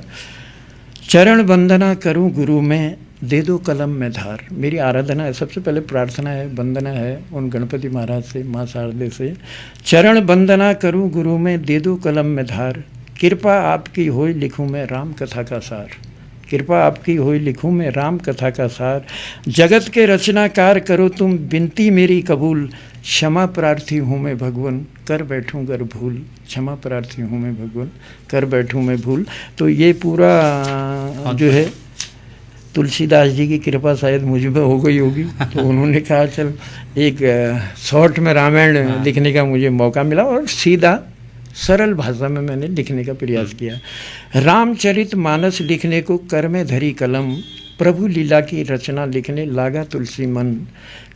चरण वंदना करूँ गुरु में, दे दो कलम में धार। मेरी आराधना है, सबसे पहले प्रार्थना है, वंदना है उन गणपति महाराज से, माँ शारदे से। चरण वंदना करूँ गुरु में, दे दो कलम में धार। कृपा आपकी होई लिखूँ मैं राम कथा का सार। कृपा आपकी होई लिखूँ मैं राम कथा का सार। जगत के रचनाकार करो तुम बिनती मेरी कबूल। क्षमा प्रार्थी हूँ मैं भगवन, कर बैठूँ गर भूल। क्षमा प्रार्थी हूँ मैं भगवन, कर बैठूँ मैं भूल। तो ये पूरा जो है तुलसीदास जी की कृपा शायद मुझ में हो गई होगी, तो उन्होंने कहा चल एक शॉर्ट में रामायण लिखने का मुझे मौका मिला, और सीधा सरल भाषा में मैंने लिखने का प्रयास किया। रामचरित मानस लिखने को कर में धरी कलम, प्रभु लीला की रचना लिखने लागा तुलसी मन,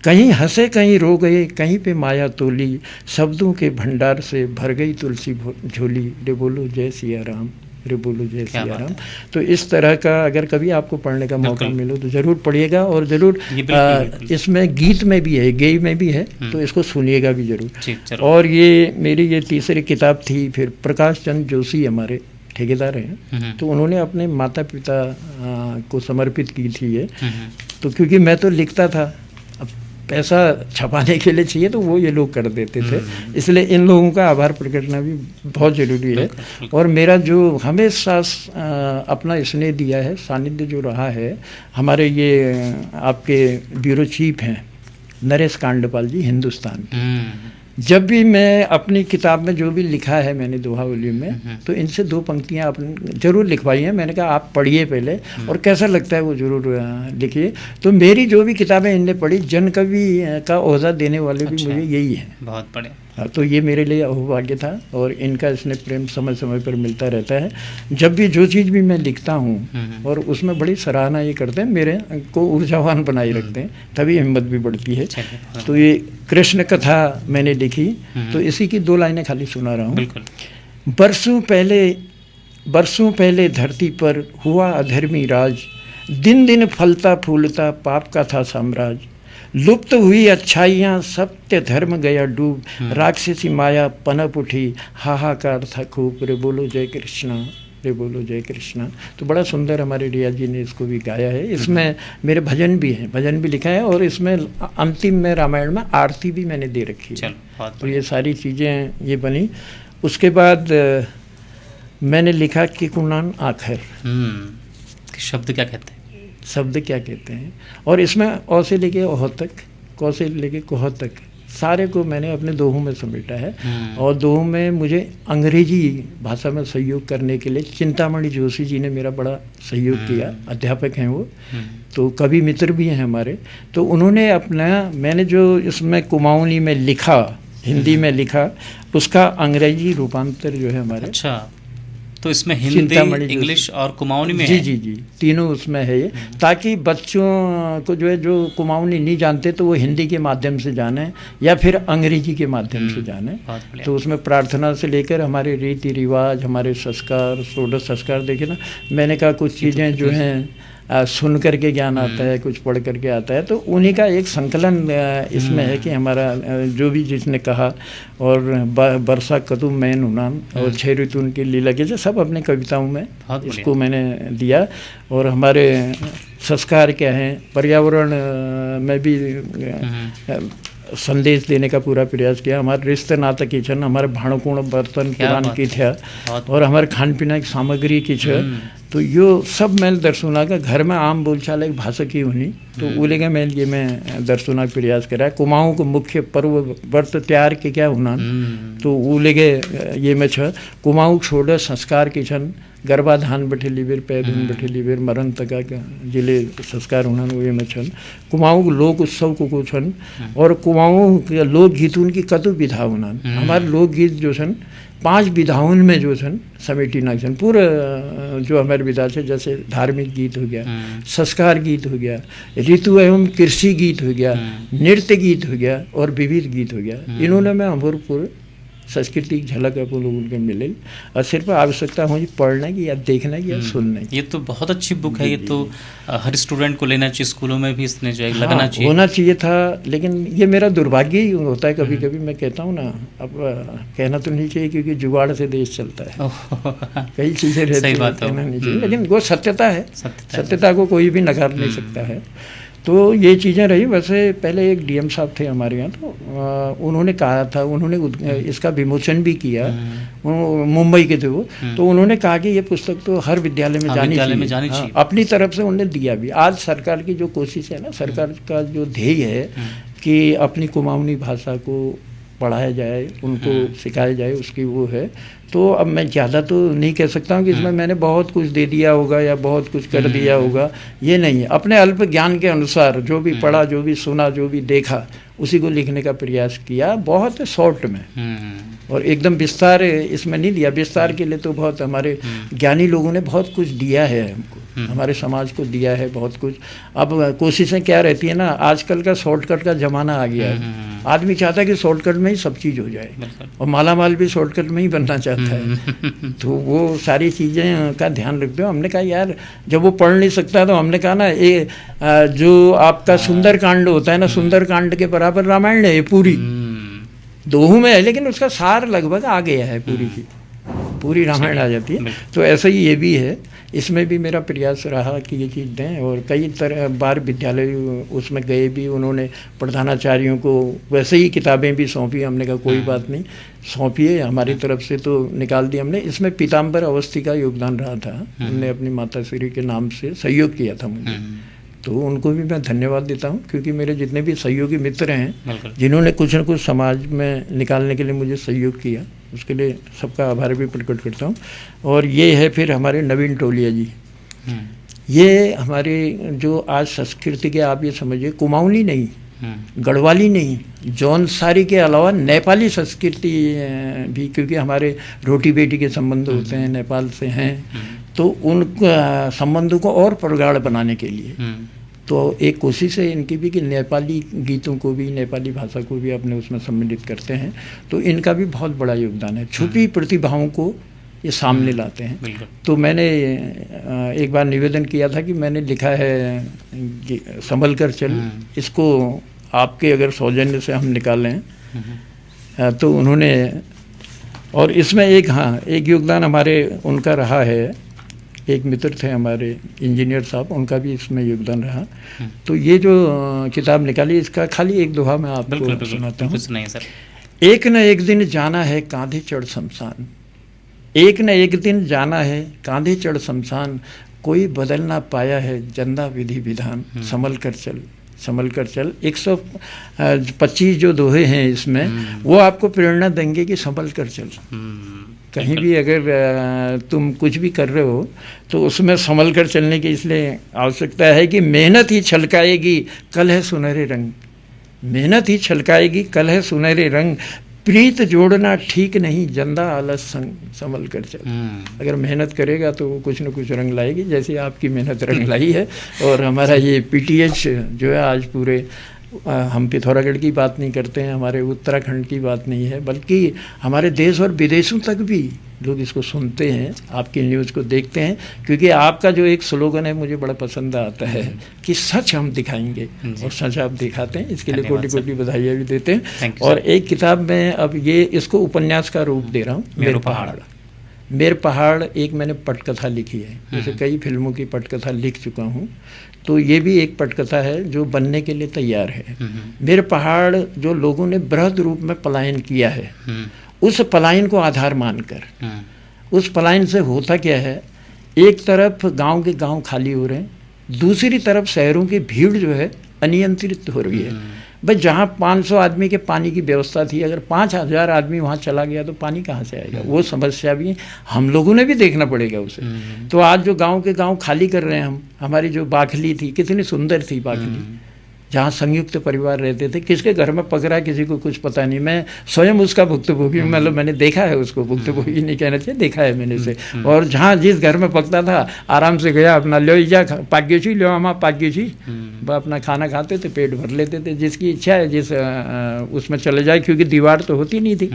कहीं हंसे कहीं रो गए, कहीं पे माया तोली, शब्दों के भंडार से भर गई तुलसी झोली, रे बोलो जय सिया राम, रे बोलो जय सिया राम। तो इस तरह का अगर कभी आपको पढ़ने का मौका मिले तो ज़रूर पढ़िएगा, और ज़रूर इसमें गीत में भी है, गेय में भी है, तो इसको सुनिएगा भी ज़रूर। और ये मेरी ये तीसरी किताब थी। फिर प्रकाश चंद्र जोशी हमारे ठेकेदार हैं, तो उन्होंने अपने माता पिता को समर्पित की थी ये। तो क्योंकि मैं तो लिखता था, अब पैसा छपाने के लिए चाहिए तो वो ये लोग कर देते थे, इसलिए इन लोगों का आभार प्रकट करना भी बहुत ज़रूरी है। और मेरा जो हमेशा अपना स्नेह दिया है, सानिध्य जो रहा है, हमारे ये आपके ब्यूरो चीफ हैं नरेश कांडपाल जी, हिंदुस्तान के। जब भी मैं अपनी किताब में जो भी लिखा है मैंने दोहा वॉल्यूम में, तो इनसे 2 पंक्तियाँ आपने ज़रूर लिखवाई हैं। मैंने कहा आप पढ़िए पहले, और कैसा लगता है वो ज़रूर लिखिए। तो मेरी जो भी किताबें इनने पढ़ी, जन कवि का ओहदा देने वाले भी मुझे यही हैं। बहुत बढ़िया। तो ये मेरे लिए अहोभाग्य था, और इनका स्नेह प्रेम समय समय पर मिलता रहता है। जब भी जो चीज़ भी मैं लिखता हूँ और उसमें बड़ी सराहना ये करते हैं, मेरे को ऊर्जावान बनाए रखते हैं, तभी हिम्मत भी बढ़ती है। तो ये कृष्ण कथा मैंने लिखी, तो इसी की 2 लाइनें खाली सुना रहा हूँ। बरसों पहले धरती पर हुआ अधर्मी राज, दिन दिन फलता फूलता पाप का था साम्राज्य, लुप्त हुई अच्छाइयाँ सत्य धर्म गया डूब, राक्षसी माया पनप उठी, हाहाकार था खूब, रे बोलो जय कृष्णा, रे बोलो जय कृष्णा। तो बड़ा सुंदर हमारे रिया जी ने इसको भी गाया है। इसमें मेरे भजन भी हैं, भजन भी लिखा है, और इसमें अंतिम में रामायण में आरती भी मैंने दे रखी है। तो ये सारी चीज़ें ये बनी। उसके बाद मैंने लिखा कि कुनान आखिर, शब्द क्या कहते हैं, शब्द क्या कहते हैं, और इसमें औ से लेके ओह तक, कौ से लेके कोह तक, सारे को मैंने अपने दोहों में समेटा है। और दोहों में मुझे अंग्रेजी भाषा में सहयोग करने के लिए चिंतामणि जोशी जी ने मेरा बड़ा सहयोग किया, अध्यापक हैं वो, तो कवि मित्र भी हैं हमारे। तो उन्होंने अपना, मैंने जो इसमें कुमाऊनी में लिखा, हिंदी में लिखा, उसका अंग्रेजी रूपांतर जो है हमारे। अच्छा, तो इसमें हिंदी, इंग्लिश और कुमाऊनी में जी जी जी, तीनों उसमें है ये, ताकि बच्चों को जो है, जो कुमाऊनी नहीं जानते तो वो हिंदी के माध्यम से जाने या फिर अंग्रेजी के माध्यम से जाने। तो उसमें प्रार्थना से लेकर हमारे रीति रिवाज, हमारे संस्कार, षोडश संस्कार, देखिए ना, मैंने कहा कुछ चीज़ें जो हैं सुन करके ज्ञान आता है, कुछ पढ़ करके आता है, तो उन्हीं का एक संकलन इसमें है कि हमारा जो भी जिसने कहा, और बरसा कतु मैन उनान, और 6 ऋतु उनकी लीला के सब अपने कविताओं में इसको मैंने दिया। और हमारे संस्कार क्या हैं, पर्यावरण में भी संदेश देने का पूरा प्रयास किया। हमारे रिश्ते नाते किचन, हमारे भाणुकोण बर्तन पुरान की थे, और हमारे खान पीना की सामग्री की छे, तो यो सब मैंने दर्शना का घर में आम बोलचाल एक भाषा की होनी, तो उले का मैं दर्शना प्रयास करा। कुमाऊँ को मुख्य पर्व व्रत त्यार के क्या होना, तो उले के ये में छ कुमाऊँ छोड़ संस्कार की छन, गर्भाधान बैठे लीबेर, पैदून बैठे लीबेर, मरण तका जिले संस्कार होना वे में छन। कुमाऊँ लोक उत्सव को छन, और कुमाऊँ के लोकगीत उनकी कतु विधा होना। हमारे लोकगीत जो छन 5 विधाओं में जो छन समेटी ना छन, पूरा जो हमारे विधा से, जैसे धार्मिक गीत हो गया, संस्कार गीत हो गया, ऋतु एवं कृषि गीत हो गया, नृत्य गीत हो गया, और विविध गीत हो गया। इन्होंने में अमरपुर संस्कृति की झलक अपन लोगों के मिले, और सिर्फ आवश्यकता हो पढ़ने की या देखने की या सुनने की। ये तो बहुत अच्छी बुक है, ये तो हर स्टूडेंट को लेना चाहिए, स्कूलों में भी इसने जो है लगना चाहिए, होना चाहिए था। लेकिन ये मेरा दुर्भाग्य ही होता है कभी कभी, मैं कहता हूँ ना, अब कहना तो नहीं चाहिए क्योंकि जुगाड़ से देश चलता है, कई चीज़ें रहती हैं, कहना नहीं चाहिए, लेकिन वो सत्यता है, सत्यता को कोई भी नकार नहीं सकता है। तो ये चीज़ें रही। वैसे पहले एक डीएम साहब थे हमारे यहाँ, तो उन्होंने कहा था, उन्होंने इसका विमोचन भी किया, मुंबई के थे वो, तो उन्होंने कहा कि ये पुस्तक तो हर विद्यालय में जानी चाहिए। अपनी तरफ से उन्होंने दिया भी। आज सरकार की जो कोशिश है ना, सरकार का जो ध्येय है कि अपनी कुमाऊनी भाषा को पढ़ाया जाए, उनको सिखाया जाए, उसकी वो है। तो अब मैं ज़्यादा तो नहीं कह सकता हूँ कि इसमें मैंने बहुत कुछ दे दिया होगा या बहुत कुछ कर दिया होगा, ये नहीं है। अपने अल्प ज्ञान के अनुसार जो भी पढ़ा, जो भी सुना, जो भी देखा, उसी को लिखने का प्रयास किया, बहुत शॉर्ट में, और एकदम विस्तार इसमें नहीं दिया। विस्तार के लिए तो बहुत हमारे ज्ञानी लोगों ने बहुत कुछ दिया है हमको, हमारे समाज को दिया है बहुत कुछ। अब कोशिशें क्या रहती है ना, आजकल का शॉर्टकट का ज़माना आ गया है। आदमी चाहता है कि शॉर्टकट में ही सब चीज़ हो जाए, और मालामाल भी शॉर्टकट में ही बनना चाहता है। तो वो सारी चीज़ें का ध्यान रखते हो। हमने कहा यार, जब वो पढ़ नहीं सकता तो हमने कहा ना, ये जो आपका सुंदर कांड होता है ना, सुंदर कांड के बराबर रामायण है ये पूरी, दोहू में है, लेकिन उसका सार लगभग आ गया है, पूरी रामायण आ जाती है। तो ऐसा ही ये भी है, इसमें भी मेरा प्रयास रहा कि ये चीज़ दें। और कई तरह बार विद्यालय उसमें गए भी, उन्होंने प्रधानाचार्यों को वैसे ही किताबें भी सौंपी। हमने कहा कोई बात नहीं, सौंपिए, हमारी तरफ से तो निकाल दी हमने। इसमें पीताम्बर अवस्थी का योगदान रहा था, उनने अपनी माता श्री के नाम से सहयोग किया था मुझे, तो उनको भी मैं धन्यवाद देता हूँ। क्योंकि मेरे जितने भी सहयोगी मित्र हैं, जिन्होंने कुछ न कुछ समाज में निकालने के लिए मुझे सहयोग किया, उसके लिए सबका आभार भी प्रकट करता हूँ। और ये है फिर हमारे नवीन टोलिया जी, ये हमारे जो आज संस्कृति के, आप ये समझिए, कुमाऊनी नहीं, गढ़वाली नहीं, जौनसारी के अलावा नेपाली संस्कृति भी, क्योंकि हमारे रोटी बेटी के संबंध होते हैं, नेपाल से हैं, तो उन संबंधों को और प्रगाढ़ बनाने के लिए तो एक कोशिश है इनकी भी कि नेपाली गीतों को भी, नेपाली भाषा को भी अपने उसमें सम्मिलित करते हैं। तो इनका भी बहुत बड़ा योगदान है, छुपी प्रतिभाओं को ये सामने लाते हैं। तो मैंने एक बार निवेदन किया था कि मैंने लिखा है संभल कर चल, इसको आपके अगर सौजन्य से हम निकालें, तो उन्होंने, और इसमें एक योगदान हमारे उनका रहा है, एक मित्र थे हमारे इंजीनियर साहब, उनका भी इसमें योगदान रहा। तो ये जो किताब निकाली, इसका खाली एक दोहा मैं आपको सुनाता हूँ। एक न एक दिन जाना है कांधे चढ़ शमशान, एक न एक दिन जाना है कांधे चढ़ शमशान, कोई बदल ना पाया है जंदा विधि विधान, संभल कर चल, संभल कर चल। 125 जो दोहे हैं इसमें, वो आपको प्रेरणा देंगे कि संभल कर चल। कहीं भी अगर तुम कुछ भी कर रहे हो तो उसमें संभल कर चलने की इसलिए आवश्यकता है कि मेहनत ही छलकाएगी कल है सुनहरे रंग, मेहनत ही छलकाएगी कल है सुनहरे रंग, प्रीत जोड़ना ठीक नहीं जंदा आलस संग, संभल कर चल। अगर मेहनत करेगा तो वो कुछ न कुछ रंग लाएगी, जैसे आपकी मेहनत रंग लाई है। और हमारा ये PTH जो है आज पूरे, हम पिथौरागढ़ की बात नहीं करते हैं, हमारे उत्तराखंड की बात नहीं है, बल्कि हमारे देश और विदेशों तक भी लोग इसको सुनते हैं, आपकी न्यूज़ को देखते हैं। क्योंकि आपका जो एक स्लोगन है मुझे बड़ा पसंद आता है कि सच हम दिखाएंगे, और सच आप दिखाते हैं, इसके लिए कोटि कोटि बधाइयाँ भी देते हैं। और एक किताब में अब ये इसको उपन्यास का रूप दे रहा हूँ, मेरे पहाड़ एक मैंने पटकथा लिखी है, जैसे कई फिल्मों की पटकथा लिख चुका हूँ, तो ये भी एक पटकथा है जो बनने के लिए तैयार है। मेरे पहाड़ जो लोगों ने बृहद रूप में पलायन किया है, उस पलायन को आधार मानकर, उस पलायन से होता क्या है, एक तरफ गांव के गांव खाली हो रहे हैं, दूसरी तरफ शहरों की भीड़ जो है अनियंत्रित हो रही है। भाई जहाँ 500 आदमी के पानी की व्यवस्था थी, अगर 5000 आदमी वहाँ चला गया तो पानी कहाँ से आएगा? वो समस्या भी हम लोगों ने भी देखना पड़ेगा उसे। तो आज जो गांव के गांव खाली कर रहे हैं हम, हमारी जो बाखली थी, कितनी सुंदर थी बाखली, जहाँ संयुक्त परिवार रहते थे, किसके घर में पकड़ा किसी को कुछ पता नहीं। मैं स्वयं उसका भुक्तभोगी, मतलब मैंने देखा है उसको, भुक्तभोगी नहीं कहना चाहिए, देखा है मैंने से। और जहाँ जिस घर में पकता था आराम से गया, अपना लो जा पाग्योची लो आमा पाग्योची, वह अपना खाना खाते थे, पेट भर लेते थे, जिसकी इच्छा है जिस उसमें चले जाए, क्योंकि दीवार तो होती नहीं थी।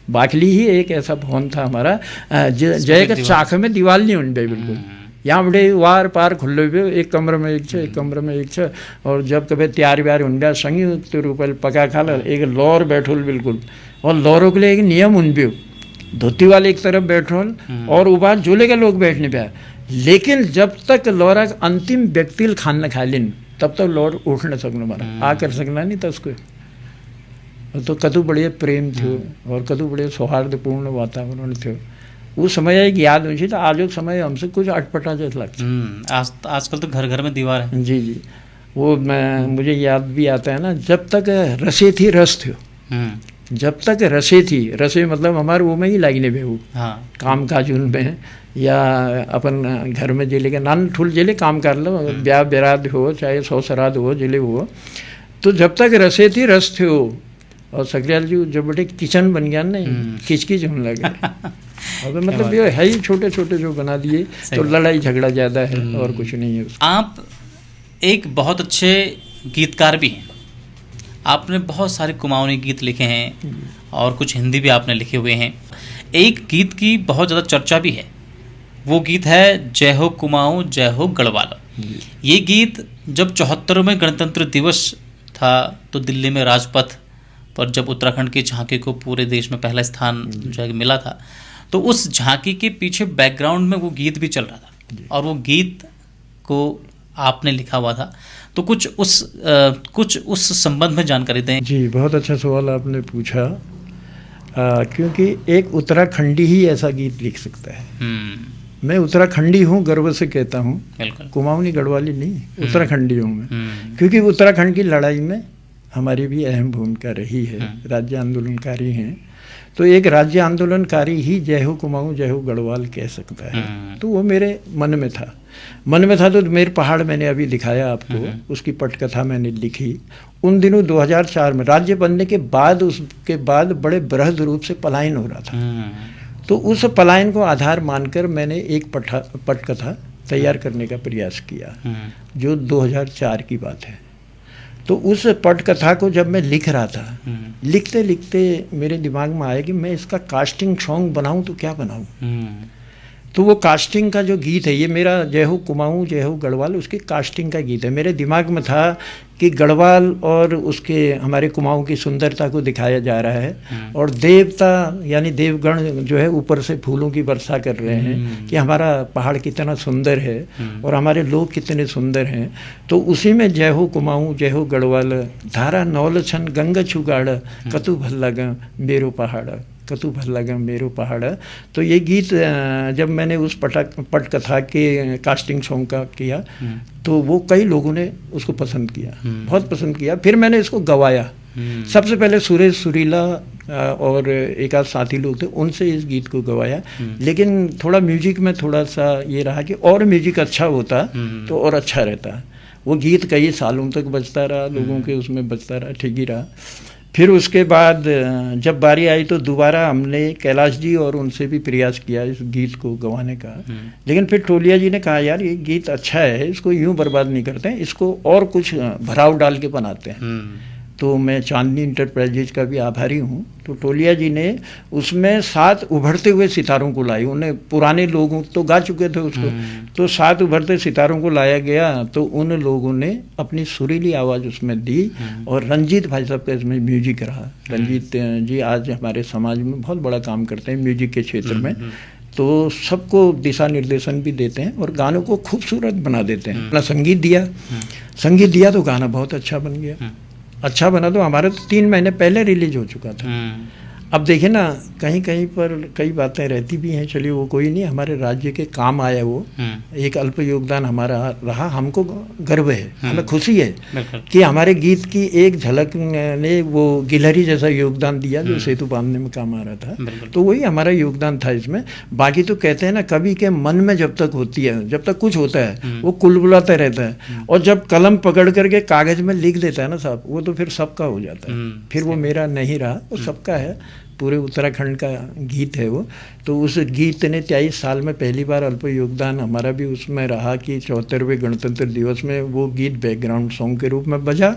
बाखली ही एक ऐसा भवन था हमारा, जय का चाख में दीवार नहीं उन पे बिल्कुल, यहाँ बड़े वार पार खुले हुए, एक कमरे में एक छे, एक कमरे में एक छे। और जब कभी तैयार व्यार उनका संयुक्त रूप पका खा ला, एक लौर बैठोल बिल्कुल, और लौरों के लिए एक नियम उन भी, धोती वाले एक तरफ बैठोल और उबार झूले के लोग बैठने पे। लेकिन जब तक लौरा अंतिम व्यक्ति खाना खा लेन, तब तक लौर उठ न सकना, मारा आ कर सकना नहीं था उसको। तो कदू बड़े प्रेम थे और कदू बड़े सौहार्दपूर्ण वातावरण थे। वो समय एक याद मुझे, तो आज समय हमसे कुछ अटपटा जैसा लगता है। आजकल तो घर घर में दीवार है। जी जी, वो मुझे याद भी आता है ना, जब तक रसे थी रस थो, जब तक रसे थी, रसे मतलब हमारे वो में ही लागिने पे वो काम काज उनमें, या अपन घर में जिले के नान ठुल जिले काम कर लो, ब्याह बेराद हो चाहे सौ श्राद्ध हो जिले हो, तो जब तक रसे थी रस थे। और सकरियाल जी जब बड़े किचन बन गया ना, किचकिच होने लगे। अब मतलब ये है ही छोटे छोटे जो बना दिए, तो लड़ाई झगड़ा ज़्यादा है और कुछ नहीं है उसका। आप एक बहुत अच्छे गीतकार भी हैं, आपने बहुत सारे कुमाऊनी गीत लिखे हैं और कुछ हिंदी भी आपने लिखे हुए हैं। एक गीत की बहुत ज़्यादा चर्चा भी है, वो गीत है जय हो कुमाऊँ जय हो गढ़वाल। ये गीत जब 74वें गणतंत्र दिवस था तो दिल्ली में राजपथ पर जब उत्तराखंड की झांकी को पूरे देश में पहला स्थान जो है मिला था, तो उस झांकी के पीछे बैकग्राउंड में वो गीत भी चल रहा था और वो गीत को आपने लिखा हुआ था। तो कुछ उस संबंध में जानकारी दें। जी, बहुत अच्छा सवाल आपने पूछा, क्योंकि एक उत्तराखंडी ही ऐसा गीत लिख सकता है। मैं उत्तराखंडी हूँ, गर्व से कहता हूँ, कुमाऊनी गढ़वाली नहीं, उत्तराखंडी हूँ मैं। क्योंकि उत्तराखंड की लड़ाई में हमारी भी अहम भूमिका रही है, राज्य आंदोलनकारी हैं, तो एक राज्य आंदोलनकारी ही जय हो कुमाऊँ जय हो गढ़वाल कह सकता है। तो वो मेरे मन में था तो मेरे पहाड़ मैंने अभी दिखाया आपको, उसकी पटकथा मैंने लिखी उन दिनों 2004 में। राज्य बनने के बाद उसके बाद बड़े बृहद रूप से पलायन हो रहा था, तो उस पलायन को आधार मानकर मैंने एक पटकथा तैयार करने का प्रयास किया, जो 2004 की बात है। तो उस पटकथा को जब मैं लिख रहा था, लिखते लिखते मेरे दिमाग में आया कि मैं इसका कास्टिंग सॉन्ग बनाऊं तो क्या बनाऊं। तो वो कास्टिंग का जो गीत है, ये मेरा जय हो कुमाऊँ जय हो गढ़वाल, उसकी कास्टिंग का गीत है। मेरे दिमाग में था कि गढ़वाल और उसके हमारे कुमाऊँ की सुंदरता को दिखाया जा रहा है, और देवता यानी देवगण जो है ऊपर से फूलों की वर्षा कर रहे हैं कि हमारा पहाड़ कितना सुंदर है और हमारे लोग कितने सुंदर हैं। तो उसी में जय हो कुमाऊँ जय हो गढ़वाल, धारा नौल छन गंगा छुगाड़, कतु भल्लग मेरो पहाड़, कतु भल्लग मेरो पहाड़। तो ये गीत जब मैंने उस पटकथा के कास्टिंग सॉन्ग का किया, तो वो कई लोगों ने उसको पसंद किया, बहुत पसंद किया। फिर मैंने इसको गवाया। सबसे पहले सुरेश सुरीला और एक आध साथी लोग थे, उनसे इस गीत को गवाया। लेकिन थोड़ा म्यूजिक में थोड़ा सा ये रहा कि और म्यूजिक अच्छा होता तो और अच्छा रहता। वो गीत कई सालों तक बजता रहा, लोगों के उसमें बजता रहा, ठीक ही रहा। फिर उसके बाद जब बारी आई तो दोबारा हमने कैलाश जी और उनसे भी प्रयास किया इस गीत को गवाने का। लेकिन फिर टोलिया जी ने कहा, यार ये गीत अच्छा है, इसको यूं बर्बाद नहीं करते हैं, इसको और कुछ भराव डाल के बनाते हैं। तो मैं चांदनी इंटरप्राइजेज का भी आभारी हूँ। तो टोलिया जी ने उसमें 7 उभरते हुए सितारों को लाई। उन्हें पुराने लोगों तो गा चुके थे उसको, तो 7 उभरते सितारों को लाया गया। तो उन लोगों ने अपनी सुरीली आवाज़ उसमें दी, और रंजीत भाई साहब का इसमें म्यूजिक रहा। रंजीत जी आज हमारे समाज में बहुत बड़ा काम करते हैं म्यूजिक के क्षेत्र में, तो सबको दिशा निर्देशन भी देते हैं और गानों को खूबसूरत बना देते हैं। अपना संगीत दिया तो गाना बहुत अच्छा बन गया। अच्छा बना तो हमारा तो 3 महीने पहले रिलीज हो चुका था। अब देखिए ना, कहीं कहीं पर कई बातें रहती भी हैं, चलिए वो कोई नहीं, हमारे राज्य के काम आया वो। एक अल्प योगदान हमारा रहा, हमको गर्व है, हमें खुशी है कि हमारे गीत की एक झलक ने वो गिलहरी जैसा योगदान दिया जो सेतु बांधने में काम आ रहा था। तो वही हमारा योगदान था इसमें। बाकी तो कहते हैं ना, कवि के मन में जब तक होती है, जब तक कुछ होता है वो कुलबुलाता रहता है, और जब कलम पकड़ करके कागज में लिख देता है ना साहब, वो तो फिर सबका हो जाता है। फिर वो मेरा नहीं रहा, वो सबका है, पूरे उत्तराखंड का गीत है वो। तो उस गीत ने 23 साल में पहली बार अल्प योगदान हमारा भी उसमें रहा कि 74वें गणतंत्र दिवस में वो गीत बैकग्राउंड सॉन्ग के रूप में बजा,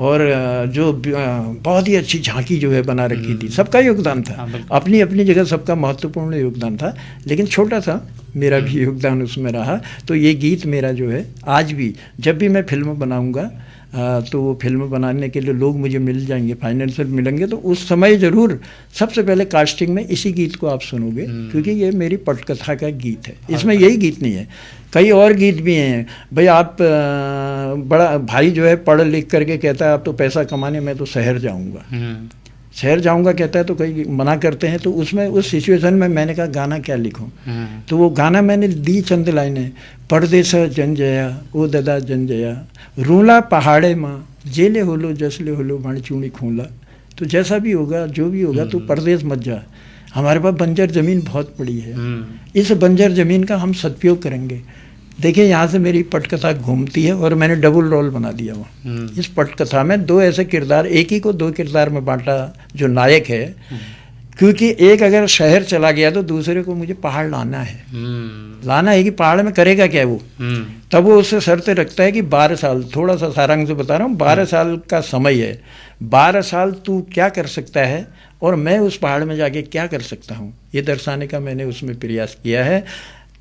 और जो बहुत ही अच्छी झांकी जो है बना रखी थी। सबका योगदान था, अपनी अपनी जगह सबका महत्वपूर्ण योगदान था, लेकिन छोटा सा मेरा भी योगदान उसमें रहा। तो ये गीत मेरा जो है आज भी, जब भी मैं फिल्म बनाऊँगा तो वो फिल्म बनाने के लिए लोग मुझे मिल जाएंगे, फाइनेंशियल मिलेंगे, तो उस समय ज़रूर सबसे पहले कास्टिंग में इसी गीत को आप सुनोगे, क्योंकि ये मेरी पटकथा का गीत है। इसमें यही गीत नहीं है, कई और गीत भी हैं। भाई आप बड़ा भाई जो है पढ़ लिख करके कहता है अब तो पैसा कमाने मैं तो शहर जाऊंगा कहता है, तो कई मना करते हैं। तो उसमें उस सिचुएशन में मैंने कहा गाना क्या लिखूं, तो वो गाना मैंने दी चंद लाइनें। परदेस जन जया ओ ददा जन जया, रूला पहाड़े माँ जेले होलो जसले होलो मणचूणी खूला। तो जैसा भी होगा, जो भी होगा, तो परदेस मत जा, हमारे पास बंजर ज़मीन बहुत पड़ी है, इस बंजर ज़मीन का हम सदुपयोग करेंगे। देखिए यहाँ से मेरी पटकथा घूमती है, और मैंने डबल रोल बना दिया वो। इस पटकथा में 2 ऐसे किरदार, एक ही को 2 किरदार में बांटा। जो नायक है, क्योंकि एक अगर शहर चला गया तो दूसरे को मुझे पहाड़ लाना है। लाना है कि पहाड़ में करेगा क्या वो। तब वो उससे शर्त रखता है कि 12 साल, थोड़ा सा सारांश से बता रहा हूँ, 12 साल का समय है, 12 साल तू क्या कर सकता है और मैं उस पहाड़ में जाके क्या कर सकता हूँ, ये दर्शाने का मैंने उसमें प्रयास किया है।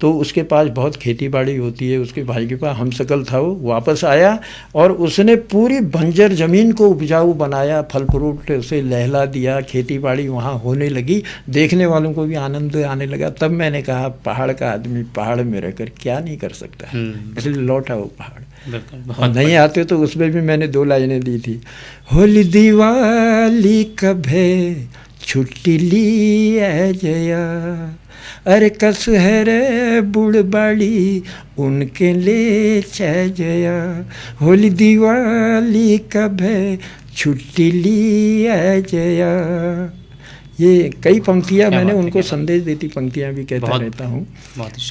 तो उसके पास बहुत खेती बाड़ी होती है, उसके भाई के पास हमशक्ल था, वो वापस आया और उसने पूरी बंजर ज़मीन को उपजाऊ बनाया, फल फ्रूट से लहला दिया, खेती बाड़ी वहाँ होने लगी, देखने वालों को भी आनंद आने लगा। तब मैंने कहा पहाड़ का आदमी पहाड़ में रहकर क्या नहीं कर सकता है, इसलिए लौटा वो पहाड़। और नहीं आते तो उसमें भी मैंने 2 लाइनें दी थी। होली दिवाली कभे छुट्टी ली है जया, अरे कस है रे बुढ़बाड़ी उनके ले जया, होली दिवाली कभे छुट्टी ली है जया। ये कई पंक्तियाँ मैंने उनको संदेश देती पंक्तियाँ भी कहता रहता हूँ।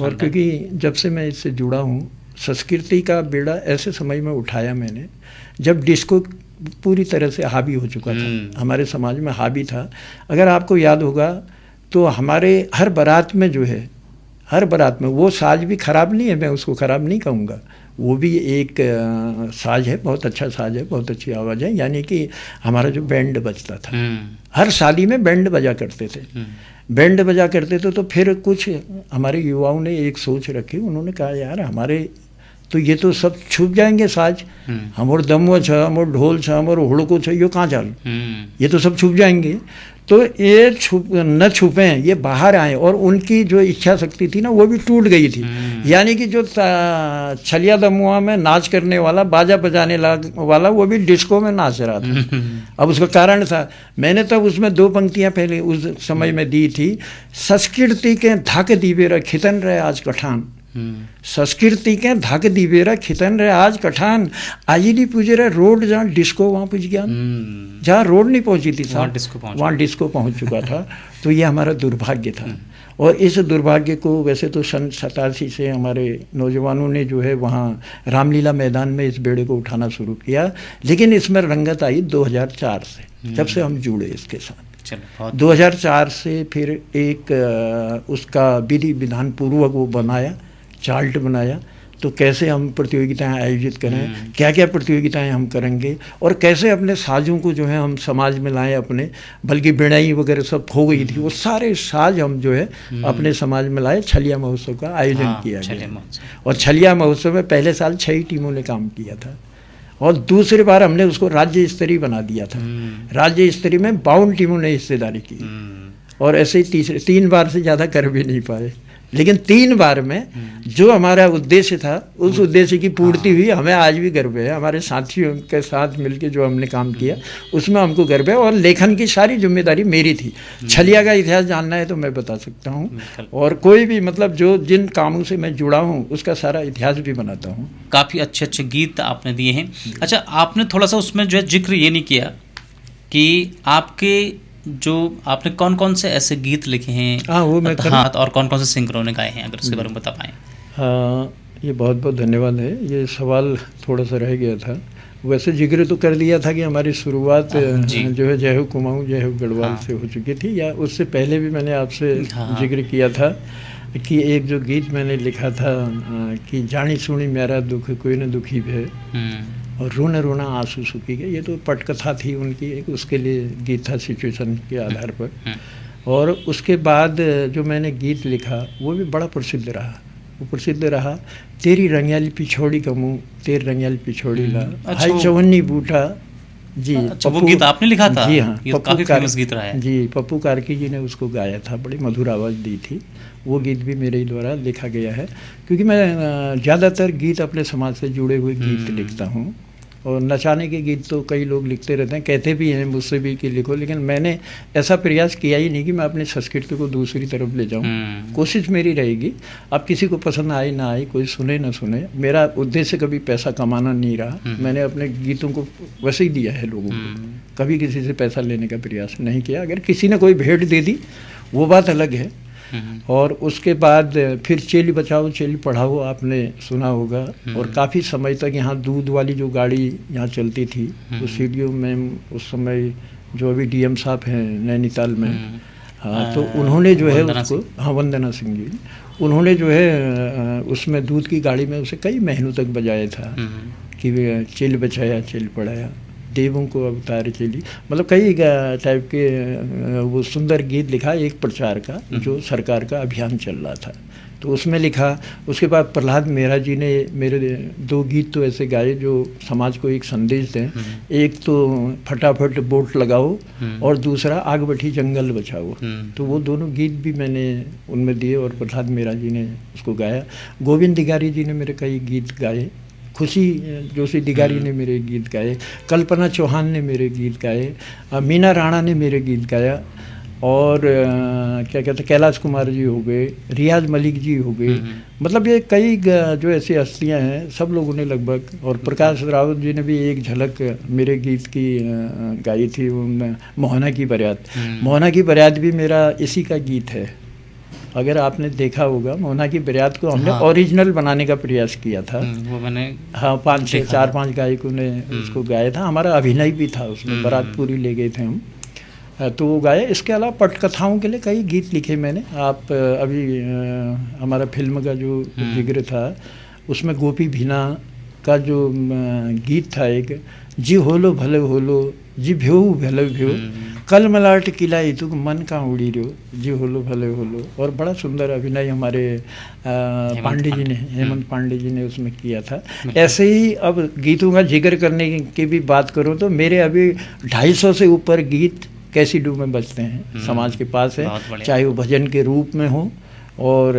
और क्योंकि जब से मैं इससे जुड़ा हूँ, संस्कृति का बेड़ा ऐसे समय में उठाया मैंने जब डिस्को पूरी तरह से हावी हो चुका था, हमारे समाज में हावी था। अगर आपको याद होगा तो हमारे हर बारात में जो है, हर बारात में वो साज भी ख़राब नहीं है, मैं उसको ख़राब नहीं कहूँगा, वो भी एक साज है, बहुत अच्छा साज है, बहुत अच्छी आवाज़ है। यानी कि हमारा जो बैंड बजता था, हर शादी में बैंड बजा करते थे, बैंड बजा करते थे। तो फिर कुछ हमारे युवाओं ने एक सोच रखी, उन्होंने कहा यार हमारे तो ये तो सब छुप जाएंगे साज, हमर दमवा छ, हमर ढोल छ, हमर हुड़को छ, ये कहाँ जाल, ये तो सब छुप जाएंगे। तो ये न छुपें, ये बाहर आए। और उनकी जो इच्छा शक्ति थी ना वो भी टूट गई थी। यानी कि जो छलिया दमुआ में नाच करने वाला, बाजा बजाने वाला, वो भी डिस्को में नाच रहा था। अब उसका कारण था, मैंने तब उसमें 2 पंक्तियां पहले उस समय में दी थी। संस्कृति के धक दीवेरा खितन रहे आज कठान, संस्कृति के धक दीवेरा खितन रहे आज कठान, आईडी पूजे रहे रोड जहाँ डिस्को वहाँ पूछ गया, जहाँ रोड नहीं पहुँची थी वहाँ डिस्को पहुँच चुका था। तो ये हमारा दुर्भाग्य था। और इस दुर्भाग्य को वैसे तो सन 87 से हमारे नौजवानों ने जो है वहाँ रामलीला मैदान में इस बेड़े को उठाना शुरू किया, लेकिन इसमें रंगत आई 2004 से, जब से हम जुड़े इसके साथ। 2004 से फिर एक उसका विधि विधान पूर्वक वो बनाया, चार्ट बनाया, तो कैसे हम प्रतियोगिताएं आयोजित करें, क्या क्या प्रतियोगिताएं हम करेंगे और कैसे अपने साजों को जो है हम समाज में लाएं अपने, बल्कि बिनाई वगैरह सब खो गई थी, वो सारे साज हम जो है अपने समाज में लाए। छलिया महोत्सव का आयोजन किया गया और छलिया महोत्सव में पहले साल 6 टीमों ने काम किया था और दूसरी बार हमने उसको राज्य स्तरीय बना दिया था। राज्य स्तरीय में 52 टीमों ने हिस्सेदारी की और ऐसे ही 3 बार से ज़्यादा कर भी नहीं पाए, लेकिन 3 बार में जो हमारा उद्देश्य था उस उद्देश्य की पूर्ति हुई। हमें आज भी गर्व है, हमारे साथियों के साथ मिलकर जो हमने काम किया उसमें हमको गर्व है। और लेखन की सारी जिम्मेदारी मेरी थी। छलिया का इतिहास जानना है तो मैं बता सकता हूँ, और कोई भी मतलब जो जिन कामों से मैं जुड़ा हूँ उसका सारा इतिहास भी बनाता हूँ। काफ़ी अच्छे अच्छे गीत आपने दिए हैं। अच्छा, आपने थोड़ा सा उसमें जो है जिक्र ये नहीं किया कि आपके जो आपने कौन कौन से ऐसे गीत लिखे हैं, वो मैं और कौन कौन से सिंगरों ने गाए हैं, अगर उसके बारे में बता पाएँ। ये बहुत बहुत धन्यवाद है। ये सवाल थोड़ा सा रह गया था, वैसे जिक्र तो कर दिया था कि हमारी शुरुआत जो है जय हो कुमाऊँ जय हो गढ़वाल से हो चुकी थी, या उससे पहले भी मैंने आपसे जिक्र किया था कि एक जो गीत मैंने लिखा था कि जानी सुनी मेरा दुख कोई न दुखी है और रोना रोना आंसू सूखी गए, ये तो पटकथा थी उनकी एक, उसके लिए गीत था सिचुएशन के आधार पर। और उसके बाद जो मैंने गीत लिखा वो भी बड़ा प्रसिद्ध रहा। वो प्रसिद्ध रहा तेरी रंगियाली पिछोड़ी कमू तेरी रंगियाली पिछोड़ी ला, हाई चवन्नी बूटा जी। अच्छा, वो गीत आपने लिखा था? जी हाँ, ये काफी फेमस गीत रहा है जी। पप्पू कार्की जी ने उसको गाया था, बड़ी मधुर आवाज़ दी थी। वो गीत भी मेरे द्वारा लिखा गया है, क्योंकि मैं ज़्यादातर गीत अपने समाज से जुड़े हुए गीत लिखता हूँ। और नचाने के गीत तो कई लोग लिखते रहते हैं, कहते भी हैं मुझसे भी कि लिखो, लेकिन मैंने ऐसा प्रयास किया ही नहीं कि मैं अपनी संस्कृति को दूसरी तरफ ले जाऊं। कोशिश मेरी रहेगी, अब किसी को पसंद आए ना आए, कोई सुने ना सुने, मेरा उद्देश्य कभी पैसा कमाना नहीं रहा। मैंने अपने गीतों को वैसे ही दिया है लोगों को, कभी किसी से पैसा लेने का प्रयास नहीं किया। अगर किसी ने कोई भेंट दे दी वो बात अलग है। और उसके बाद फिर चेली बचाओ चेली पढ़ाओ आपने सुना होगा, और काफ़ी समय तक यहाँ दूध वाली जो गाड़ी यहाँ चलती थी, उस सीढ़ियों में उस समय जो अभी डीएम साहब हैं नैनीताल में, हाँ, तो उन्होंने जो है वंदना उसको, हाँ वंदना सिंह जी, उन्होंने जो है उसमें दूध की गाड़ी में उसे कई महीनों तक बजाया था कि चिल बचाया चिल पढ़ाया, देवों को अवतार चली, मतलब कई टाइप के वो सुंदर गीत लिखा एक प्रचार का जो सरकार का अभियान चल रहा था, तो उसमें लिखा। उसके बाद प्रहलाद मेहरा जी ने मेरे 2 गीत तो ऐसे गाए जो समाज को एक संदेश दें, एक तो फटाफट वोट लगाओ और दूसरा आग बठी जंगल बचाओ, तो वो दोनों गीत भी मैंने उनमें दिए और प्रहलाद मेहरा जी ने उसको गाया। गोविंद दिगारी जी ने मेरे कई गीत गाए, खुशी जोशी दिगारी ने मेरे गीत गाए, कल्पना चौहान ने मेरे गीत गाए, मीना राणा ने मेरे गीत गाया, और क्या कहते हैं कैलाश कुमार जी हो गए, रियाज मलिक जी हो गए, मतलब ये कई जो ऐसी हस्तियां हैं सब लोगों ने लगभग, और प्रकाश रावत जी ने भी एक झलक मेरे गीत की गाई थी, मोहना की बरियात। मोहना की बरियात भी मेरा इसी का गीत है, अगर आपने देखा होगा मोहना की बरियात को हमने ओरिजिनल बनाने का प्रयास किया था, वो मैंने, हाँ 4-5 गायकों ने उसको गाया था, हमारा अभिनय भी था उसमें, बारात पूरी ले गए थे हम, तो वो गाए। इसके अलावा पटकथाओं के लिए कई गीत लिखे मैंने। आप अभी हमारा फिल्म का जो जिक्र था उसमें गोपी भीना का जो गीत था एक, जी होलो भले होलो जी भ्यो भले भ्यो कल मलाट किलाई तू मन का उड़ी रहो जी होलो भले होलो, और बड़ा सुंदर अभिनय हमारे पांडे जी ने, हेमंत पांडे जी ने उसमें किया था। ऐसे ही अब गीतों का जिक्र करने की भी बात करूँ तो मेरे अभी 250 से ऊपर गीत कैसीडू में बजते हैं, समाज के पास है, चाहे वो भजन के रूप में हो और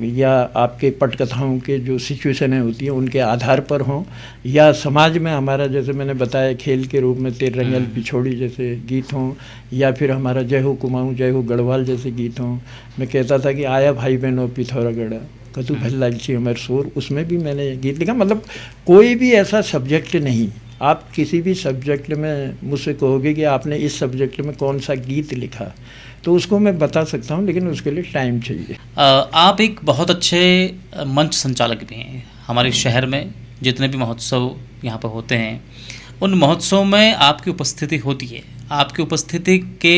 या आपके पटकथाओं के जो सिचुएशनें होती हैं उनके आधार पर हों, या समाज में हमारा जैसे मैंने बताया खेल के रूप में तेर रंगल पिछोड़ी जैसे गीत हों, या फिर हमारा जय हो कुमाऊँ जय हो गढ़वाल जैसे गीत हों। मैं कहता था कि आया भाई बहनों पिथौरागढ़ कतु भल्ला ची हमारे शोर, उसमें भी मैंने गीत लिखा। मतलब कोई भी ऐसा सब्जेक्ट नहीं, आप किसी भी सब्जेक्ट में मुझसे कहोगे कि आपने इस सब्जेक्ट में कौन सा गीत लिखा तो उसको मैं बता सकता हूँ, लेकिन उसके लिए टाइम चाहिए। आप एक बहुत अच्छे मंच संचालक भी हैं। हमारे शहर में जितने भी महोत्सव यहाँ पर होते हैं उन महोत्सव में आपकी उपस्थिति होती है। आपकी उपस्थिति के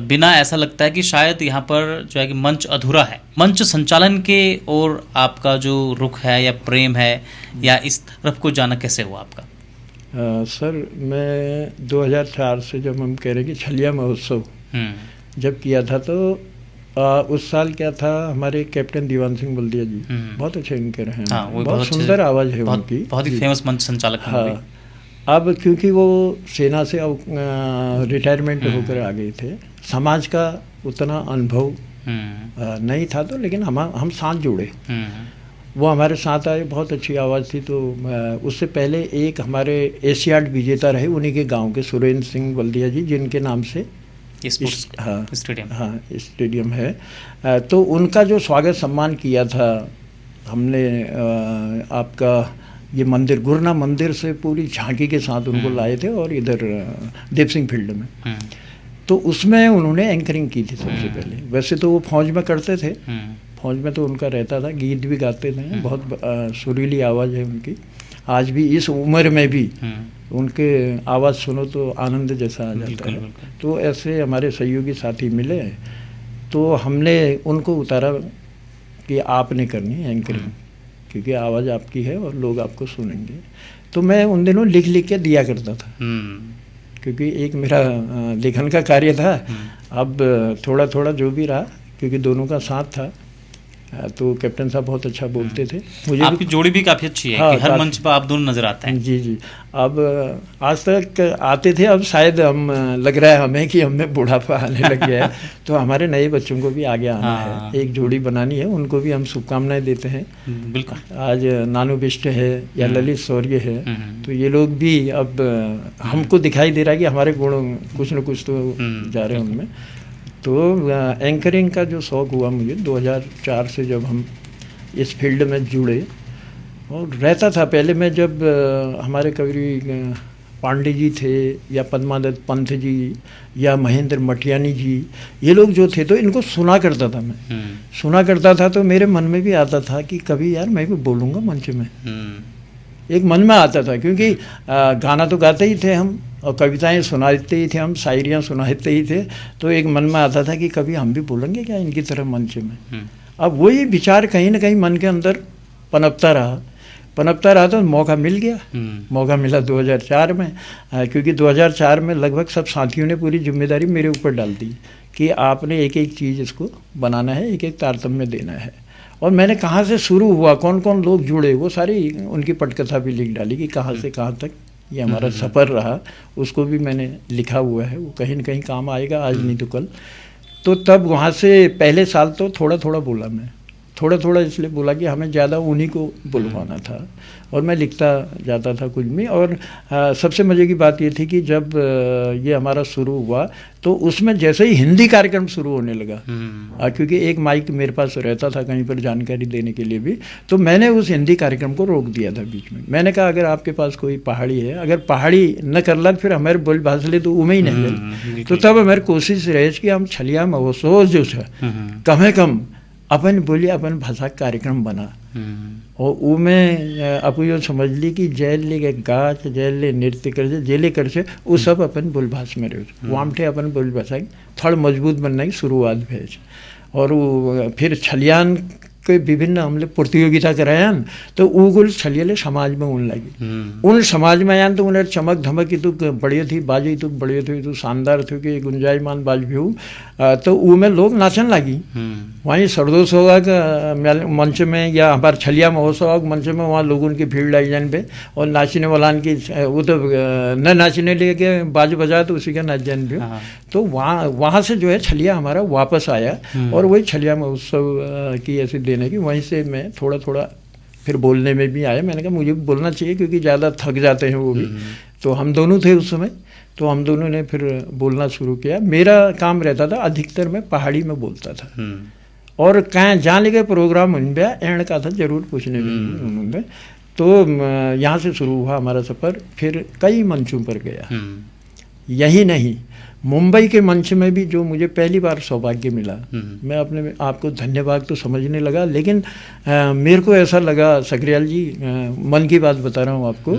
बिना ऐसा लगता है कि शायद यहाँ पर जो है कि मंच अधूरा है। मंच संचालन के और आपका जो रुख है या प्रेम है या इस तरफ को जाना कैसे हुआ आपका? सर मैं 2004 से जब हम कह रहे कि छलिया महोत्सव जब किया था तो उस साल क्या था, हमारे कैप्टन दीवान सिंह बल्दिया जी बहुत अच्छे एंकर हैं, बहुत सुंदर आवाज़ है उनकी, बहुत ही फेमस मंच संचालक हैं। हाँ, अब क्योंकि वो सेना से रिटायरमेंट होकर आ गए थे, समाज का उतना अनुभव नहीं था, तो लेकिन हम साथ जुड़े, वो हमारे साथ आए, बहुत अच्छी आवाज़ थी। तो उससे पहले एक हमारे एशियाड विजेता रहे उन्हीं के गांव के सुरेंद्र सिंह बल्दिया जी, जिनके नाम से स्टेडियम है, तो उनका जो स्वागत सम्मान किया था हमने, आपका ये मंदिर गुरना मंदिर से पूरी झांकी के साथ उनको लाए थे और इधर देव सिंह फील्ड में, तो उसमें उन्होंने एंकरिंग की थी सबसे पहले। वैसे तो वो फौज में करते थे, फौज में तो उनका रहता था, गीत भी गाते थे, बहुत सुरीली आवाज़ है उनकी, आज भी इस उम्र में भी उनके आवाज़ सुनो तो आनंद जैसा आ जाता है। तो ऐसे हमारे सहयोगी साथी मिले, तो हमने उनको उतारा कि आपने करनी है एंकरिंग, क्योंकि आवाज़ आपकी है और लोग आपको सुनेंगे। तो मैं उन दिनों लिख लिख के दिया करता था, क्योंकि एक मेरा लेखन का कार्य था। अब थोड़ा थोड़ा जो भी रहा, क्योंकि दोनों का साथ था, तो कैप्टन साहब बहुत अच्छा बोलते थे। मुझे आपकी जोड़ी भी काफ़ी अच्छी है, हाँ, कि हर मंच पर आप दोनों नजर आते हैं। जी जी, अब आज तक आते थे, अब शायद हम लग रहा है हमें कि हमें बुढ़ापा आने लग गया है, तो हमारे नए बच्चों को भी आगे आना है, एक जोड़ी बनानी है, उनको भी हम शुभकामनाएं देते हैं। बिल्कुल, आज नानू बिष्ट है या ललित शौर्य है, तो ये लोग भी अब हमको दिखाई दे रहा है कि हमारे गुण कुछ न कुछ तो जा रहे हैं उनमें। तो एंकरिंग का जो शौक़ हुआ मुझे 2004 से, जब हम इस फील्ड में जुड़े, और रहता था पहले मैं, जब हमारे कवि पांडे जी थे या पद्मादत्त पंथ जी या महेंद्र मटियानी जी, ये लोग जो थे, तो इनको सुना करता था मैं, सुना करता था, तो मेरे मन में भी आता था कि कभी यार मैं भी बोलूँगा मंच में, एक मन में आता था, क्योंकि गाना तो गाते ही थे हम, और कविताएं सुनाते ही थे हम, शायरियाँ सुनाते ही थे। तो एक मन में आता था कि कभी हम भी बोलेंगे क्या इनकी तरह मंच में। अब वही विचार कहीं ना कहीं मन के अंदर पनपता रहा तो मौका मिल गया। मौका मिला 2004 में, क्योंकि 2004 में लगभग सब साथियों ने पूरी जिम्मेदारी मेरे ऊपर डाल दी कि आपने एक एक चीज़ इसको बनाना है, एक एक तारतम्य देना है। और मैंने कहाँ से शुरू हुआ, कौन कौन लोग जुड़े, वो सारी उनकी पटकथा भी लिख डाली कि कहाँ से कहाँ तक ये हमारा सफ़र रहा, उसको भी मैंने लिखा हुआ है। वो कहीं न कहीं काम आएगा, आज नहीं तो कल। तो तब वहाँ से पहले साल तो थोड़ा थोड़ा बोला मैं, थोड़ा इसलिए बोला कि हमें ज़्यादा उन्हीं को बुलवाना था, और मैं लिखता जाता था कुछ भी। और सबसे मज़े की बात ये थी कि जब ये हमारा शुरू हुआ तो उसमें जैसे ही हिंदी कार्यक्रम शुरू होने लगा, क्योंकि एक माइक मेरे पास रहता था कहीं पर जानकारी देने के लिए भी, तो मैंने उस हिंदी कार्यक्रम को रोक दिया था बीच में। मैंने कहा अगर आपके पास कोई पहाड़ी है, अगर पहाड़ी न कर ला फिर हमारे बोल भाषले तो उमें ही नहीं। तो तब हमारी कोशिश रहे कि हम छलिया महोत्सव जो है कम से कम अपन बोली अपन भाषा कार्यक्रम बना। और वो में आप यो समझ ली कि जेल ले गाच, जेल ले नृत्य कर से, जेले कर से, वो सब अपन बोलभाष में रहे। वामठे अपन बोलभाषा थोड़ा मजबूत बनने की शुरुआत भेज। और वो फिर छलियान के विभिन्न हमने प्रतियोगिता कराया, तो उगुल छलियले समाज में उन लगी। उन समाज में आया तो उन्हें चमक धमक की तो बढ़िया थी, बाजी तो बढ़िया थी, तो शानदार थी कि गुंजायमान बाज भी हूँ। तो वो में लोग नाचन लगी। वहीं सरदोत्सव का मंच में या हमारे छलिया महोत्सव मंच में वहाँ लोगों की भीड़ लगी जान पे, और नाचने वालान की वो तो न नाचने लेके बाज बजा तो उसी का नाच जान भी। तो वहाँ से जो है छलिया हमारा वापस आया, और वही छलिया महोत्सव की ऐसी देने की, वहीं से मैं थोड़ा थोड़ा फिर बोलने में भी आया। मैंने कहा मुझे बोलना चाहिए क्योंकि ज़्यादा थक जाते हैं वो भी। तो हम दोनों थे उस समय, तो हम दोनों ने फिर बोलना शुरू किया। मेरा काम रहता था अधिकतर मैं पहाड़ी में बोलता था, और कहाँ जहाँ लेके प्रोग्राम उन गया एंड का था जरूर पूछने में उन्होंने। तो यहाँ से शुरू हुआ हमारा सफ़र, फिर कई मंचों पर गया। यही नहीं, मुंबई के मंच में भी जो मुझे पहली बार सौभाग्य मिला, मैं अपने आपको धन्यवाद तो समझने लगा, लेकिन मेरे को ऐसा लगा सकरियाल जी, मन की बात बता रहा हूँ आपको,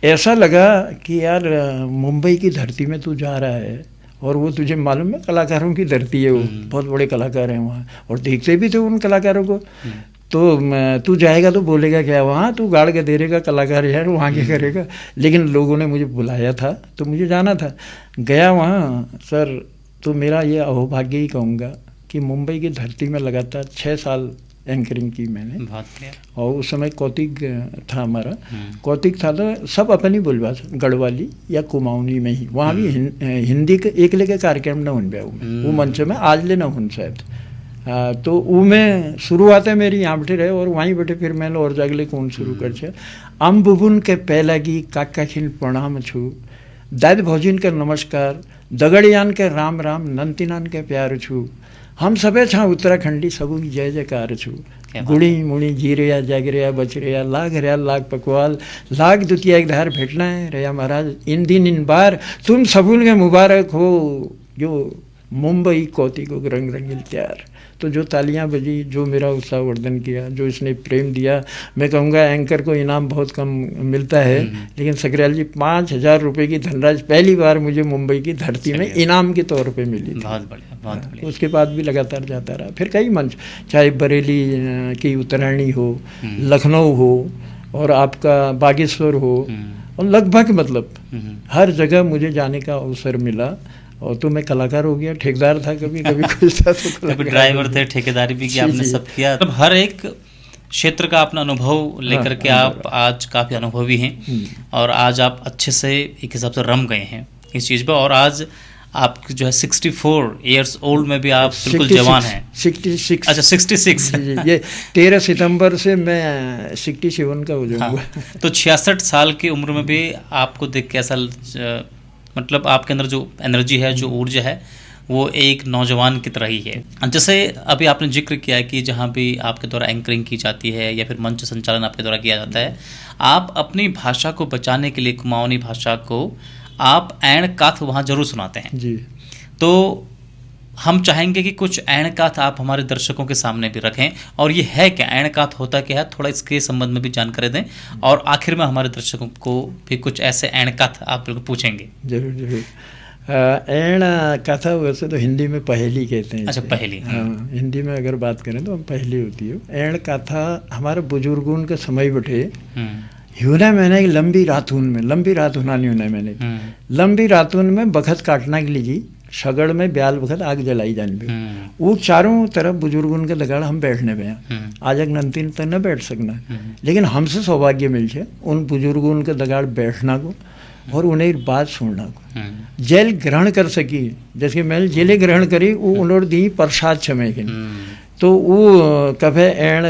ऐसा लगा कि यार मुंबई की धरती में तू जा रहा है, और वो तुझे मालूम है कलाकारों की धरती है, वो बहुत बड़े कलाकार हैं वहाँ, और देखते भी थे उन कलाकारों को। तो तू जाएगा तो बोलेगा क्या वहाँ, तू गाड़ के देगा कलाकार यार वहाँ क्या करेगा। लेकिन लोगों ने मुझे बुलाया था तो मुझे जाना था, गया वहाँ सर। तो मेरा ये अहोभाग्य ही कहूँगा कि मुंबई की धरती में लगातार 6 साल एंकरिंग की मैंने। और उस समय कौतिक था हमारा, कौतिक था तो सब अपनी बोलभाषा गढ़वाली या कुमाऊनी में ही, वहाँ भी हिंदी के एक लेके कार्यक्रम न हुन गया वो मंच में आज ले न हुन शायद। तो वो में शुरुआत है मेरी यहाँ बैठे रहे, और वहीं बैठे फिर मैंने और जागले कौन शुरू कर छे। अम बुबुन के पहला की काका खिन प्रणाम छू, दाद भौजिन के नमस्कार, दगड़ियान के राम राम, नंतिनान के प्यार छू, हम सबे छा उत्तराखंडी सबू की जय जयकार छू। गुड़ी मुड़ी जी रहा जाग रहा बच रहा लाग रहा लाग पकवाल, लाग दुतिया एक धार भेटना है रहा महाराज, इन दिन इन बार तुम सबून के मुबारक हो जो मुंबई कौती को रंग रंगील त्यार। तो जो तालियां बजी, जो मेरा उत्साहवर्धन किया, जो इसने प्रेम दिया, मैं कहूँगा एंकर को इनाम बहुत कम मिलता है, लेकिन सकरियाल जी 5,000 रुपये की धनराशि पहली बार मुझे मुंबई की धरती में इनाम के तौर पे मिली थी। बहुत बढ़िया, बहुत बढ़िया। उसके बाद भी लगातार जाता रहा, फिर कई मंच, चाहे बरेली की उत्तरायणी हो, लखनऊ हो, और आपका बागेश्वर हो, और लगभग मतलब हर जगह मुझे जाने का अवसर मिला। और तो मैं कलाकार हो गया, ठेकेदार था कभी कुछ था, तो कभी ड्राइवर थे, ठेकेदारी भी किया आपने, सब किया। मतलब हर एक क्षेत्र का अपना अनुभव लेकर के आप आज काफ़ी अनुभवी हैं, और आज आप अच्छे से एक हिसाब से रम गए हैं इस चीज़ पर। और आज आप जो है 64 ईयर्स ओल्ड में भी आप बिल्कुल जवान हैं। 66। अच्छा 66। ये 13 सितंबर से मैं 67 का हो जाऊंगा। तो 66 साल की उम्र में भी आपको देख के ऐसा मतलब आपके अंदर जो एनर्जी है, जो ऊर्जा है, वो एक नौजवान की तरह ही है। जैसे अभी आपने जिक्र किया है कि जहाँ भी आपके द्वारा एंकरिंग की जाती है या फिर मंच संचालन आपके द्वारा किया जाता है, आप अपनी भाषा को बचाने के लिए, कुमाऊनी भाषा को आप एंड काथ वहाँ जरूर सुनाते हैं जी। तो हम चाहेंगे कि कुछ एणकाथ आप हमारे दर्शकों के सामने भी रखें, और ये है क्या, एणकाथ होता क्या है, थोड़ा इसके संबंध में भी जानकारी दें, और आखिर में हमारे दर्शकों को भी कुछ ऐसे एणकाथ आप लोग पूछेंगे। जरूर जरूर। एण कथा वैसे तो हिंदी में पहेली कहते हैं। अच्छा, पहेली। हाँ, हिंदी में अगर बात करें तो हम पहेली होती है। एण कथा हमारे बुजुर्गों के समय बैठे ह्यूने मैंने एक लंबी रातून में, लंबी रातूनानी होने मैंने लंबी रातून में बखत काटना के लिए सगड़ में ब्याल बखत आग जलाई जाने पे वो चारों तरफ बुजुर्गों के दगाड़ हम बैठने पे हैं। आज एक नंतीन तक न बैठ सकना, लेकिन हमसे सौभाग्य मिल जाए उन बुजुर्गों के दगाड़ बैठना को और उन्हें बात सुनना को। जेल ग्रहण कर सकी, जैसे मैं जेले ग्रहण करी वो उन्होंने दी प्रसाद छमे के, तो वो कभे एण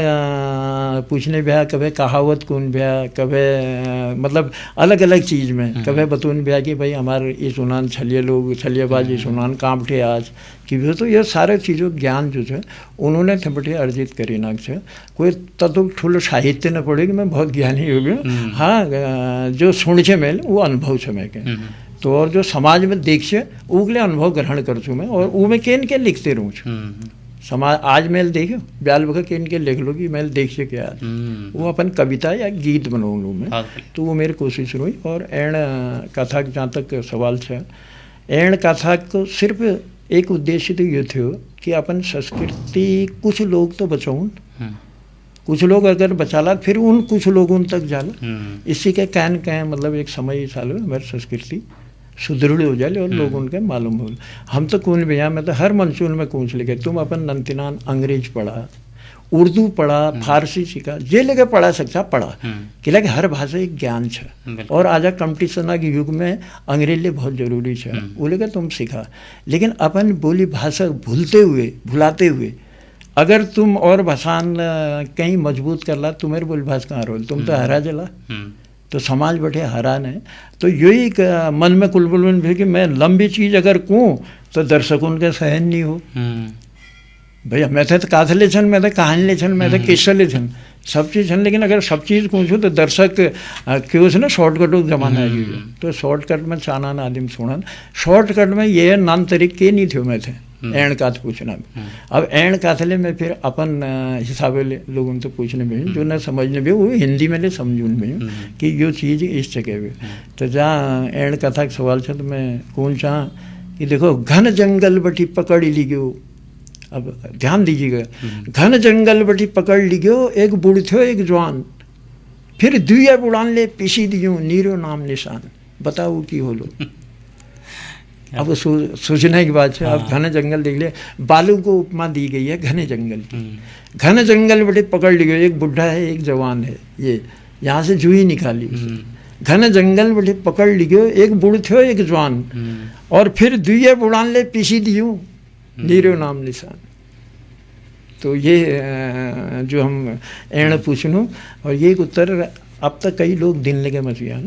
पूछने ब्या, कभे कहावत कौन ब्या, कभे मतलब अलग अलग चीज़ में कभे बतून ब्या कि भाई हमारे ये सुनान छलिए लोग छलिएबाजी सुनान कामठे आज कि भी, तो ये सारे चीज़ों ज्ञान जो है उन्होंने थपटे अर्जित करी नाक से। कोई तत्व ठुल साहित्य न पड़े कि मैं बहुत ज्ञानी हो गया। हाँ, जो सुन छे मेल वो अनुभव छे मैं के, तो और जो समाज में देख छे उगले अनुभव ग्रहण कर छूँ मैं, और वो मैं केन के लिखते रहूँ छूँ। समाज आज मेल देखो ब्याल बखत केन के लिख लो कि मेल देख से क्या वो अपन कविता या गीत बनाऊँ लूँ मैं, तो वो मेरी कोशिश रही। और एण कथा जहाँ तक सवाल है, एण कथा को सिर्फ एक उद्देश्य तो ये थे कि अपन संस्कृति कुछ लोग तो बचाऊँ, कुछ लोग अगर बचाला फिर उन कुछ लोगों तक जाला, इसी के कैन कैन मतलब एक समय साल हमारी संस्कृति सुदृढ़ हो जाए और लोग उनके मालूम हो। हम तो कौन भैया, मैं तो हर मंचूल में कौन लिखे तुम अपन नंतिनान अंग्रेज पढ़ा, उर्दू पढ़ा, फारसी सीखा, जे लेके पढ़ा सकता पढ़ा, कि लगे हर भाषा एक ज्ञान है। और आज कंपटीशन के युग में अंग्रेजी बहुत जरूरी है, वो लेके तुम सीखा। लेकिन अपन बोली भाषा भुलाते हुए अगर तुम और भाषान कहीं मजबूत कर ला, तुम्हारी बोली भाषा कहाँ रोल, तुम तो हरा जला, तो समाज बैठे हरान है। तो यही मन में कुलबुल भी कि मैं लंबी चीज़ अगर कहूँ तो दर्शकों के सहन नहीं हो। भैया मैं तो काथ लेछन, मैं तो कहानी लेछन, मैं तो किस्सा लेछन, सब चीज़ है, लेकिन अगर सब चीज़ पूछूँ तो दर्शक क्यों से ना शॉर्टकट जमाना है, तो शॉर्टकट में चाना ना आदिम सुना, शॉर्टकट में ये नाम तरीके नहीं थे मैं थे एण काथ पूछना। अब एण काथले में फिर अपन हिसाब लोगों तो पूछने में जो न समझने भी वो हिंदी में ले समझून में कि यो चीज़ इस जगह पे। तो जहाँ एण कथा का सवाल था तो मैं कौन चाह कि देखो घन जंगल बटी पकड़ ली गयो, अब ध्यान दीजिएगा, घन जंगल बटी पकड़ ली गयो एक बूढ़ थो एक जवान, फिर दुया बुड़ान ले पीसी दियो नीरो नाम निशान, बताओ की हो लो। अब सोचने की बात है। अब घने जंगल देख ले, बालू को उपमा दी गई है घने जंगल की, घने जंगल बड़े पकड़ ली गई, एक बुढ़ा है एक जवान है, ये यहाँ से जुई निकाली, घने जंगल बड़े पकड़ ली गई एक बूढ़ थे एक जवान, और फिर दुए बुड़ान ले पीसी दियो नीरो नाम निशान। तो ये जो हम एण पूछनू, और ये उत्तर अब तक कई लोग दिन लगे मसीहा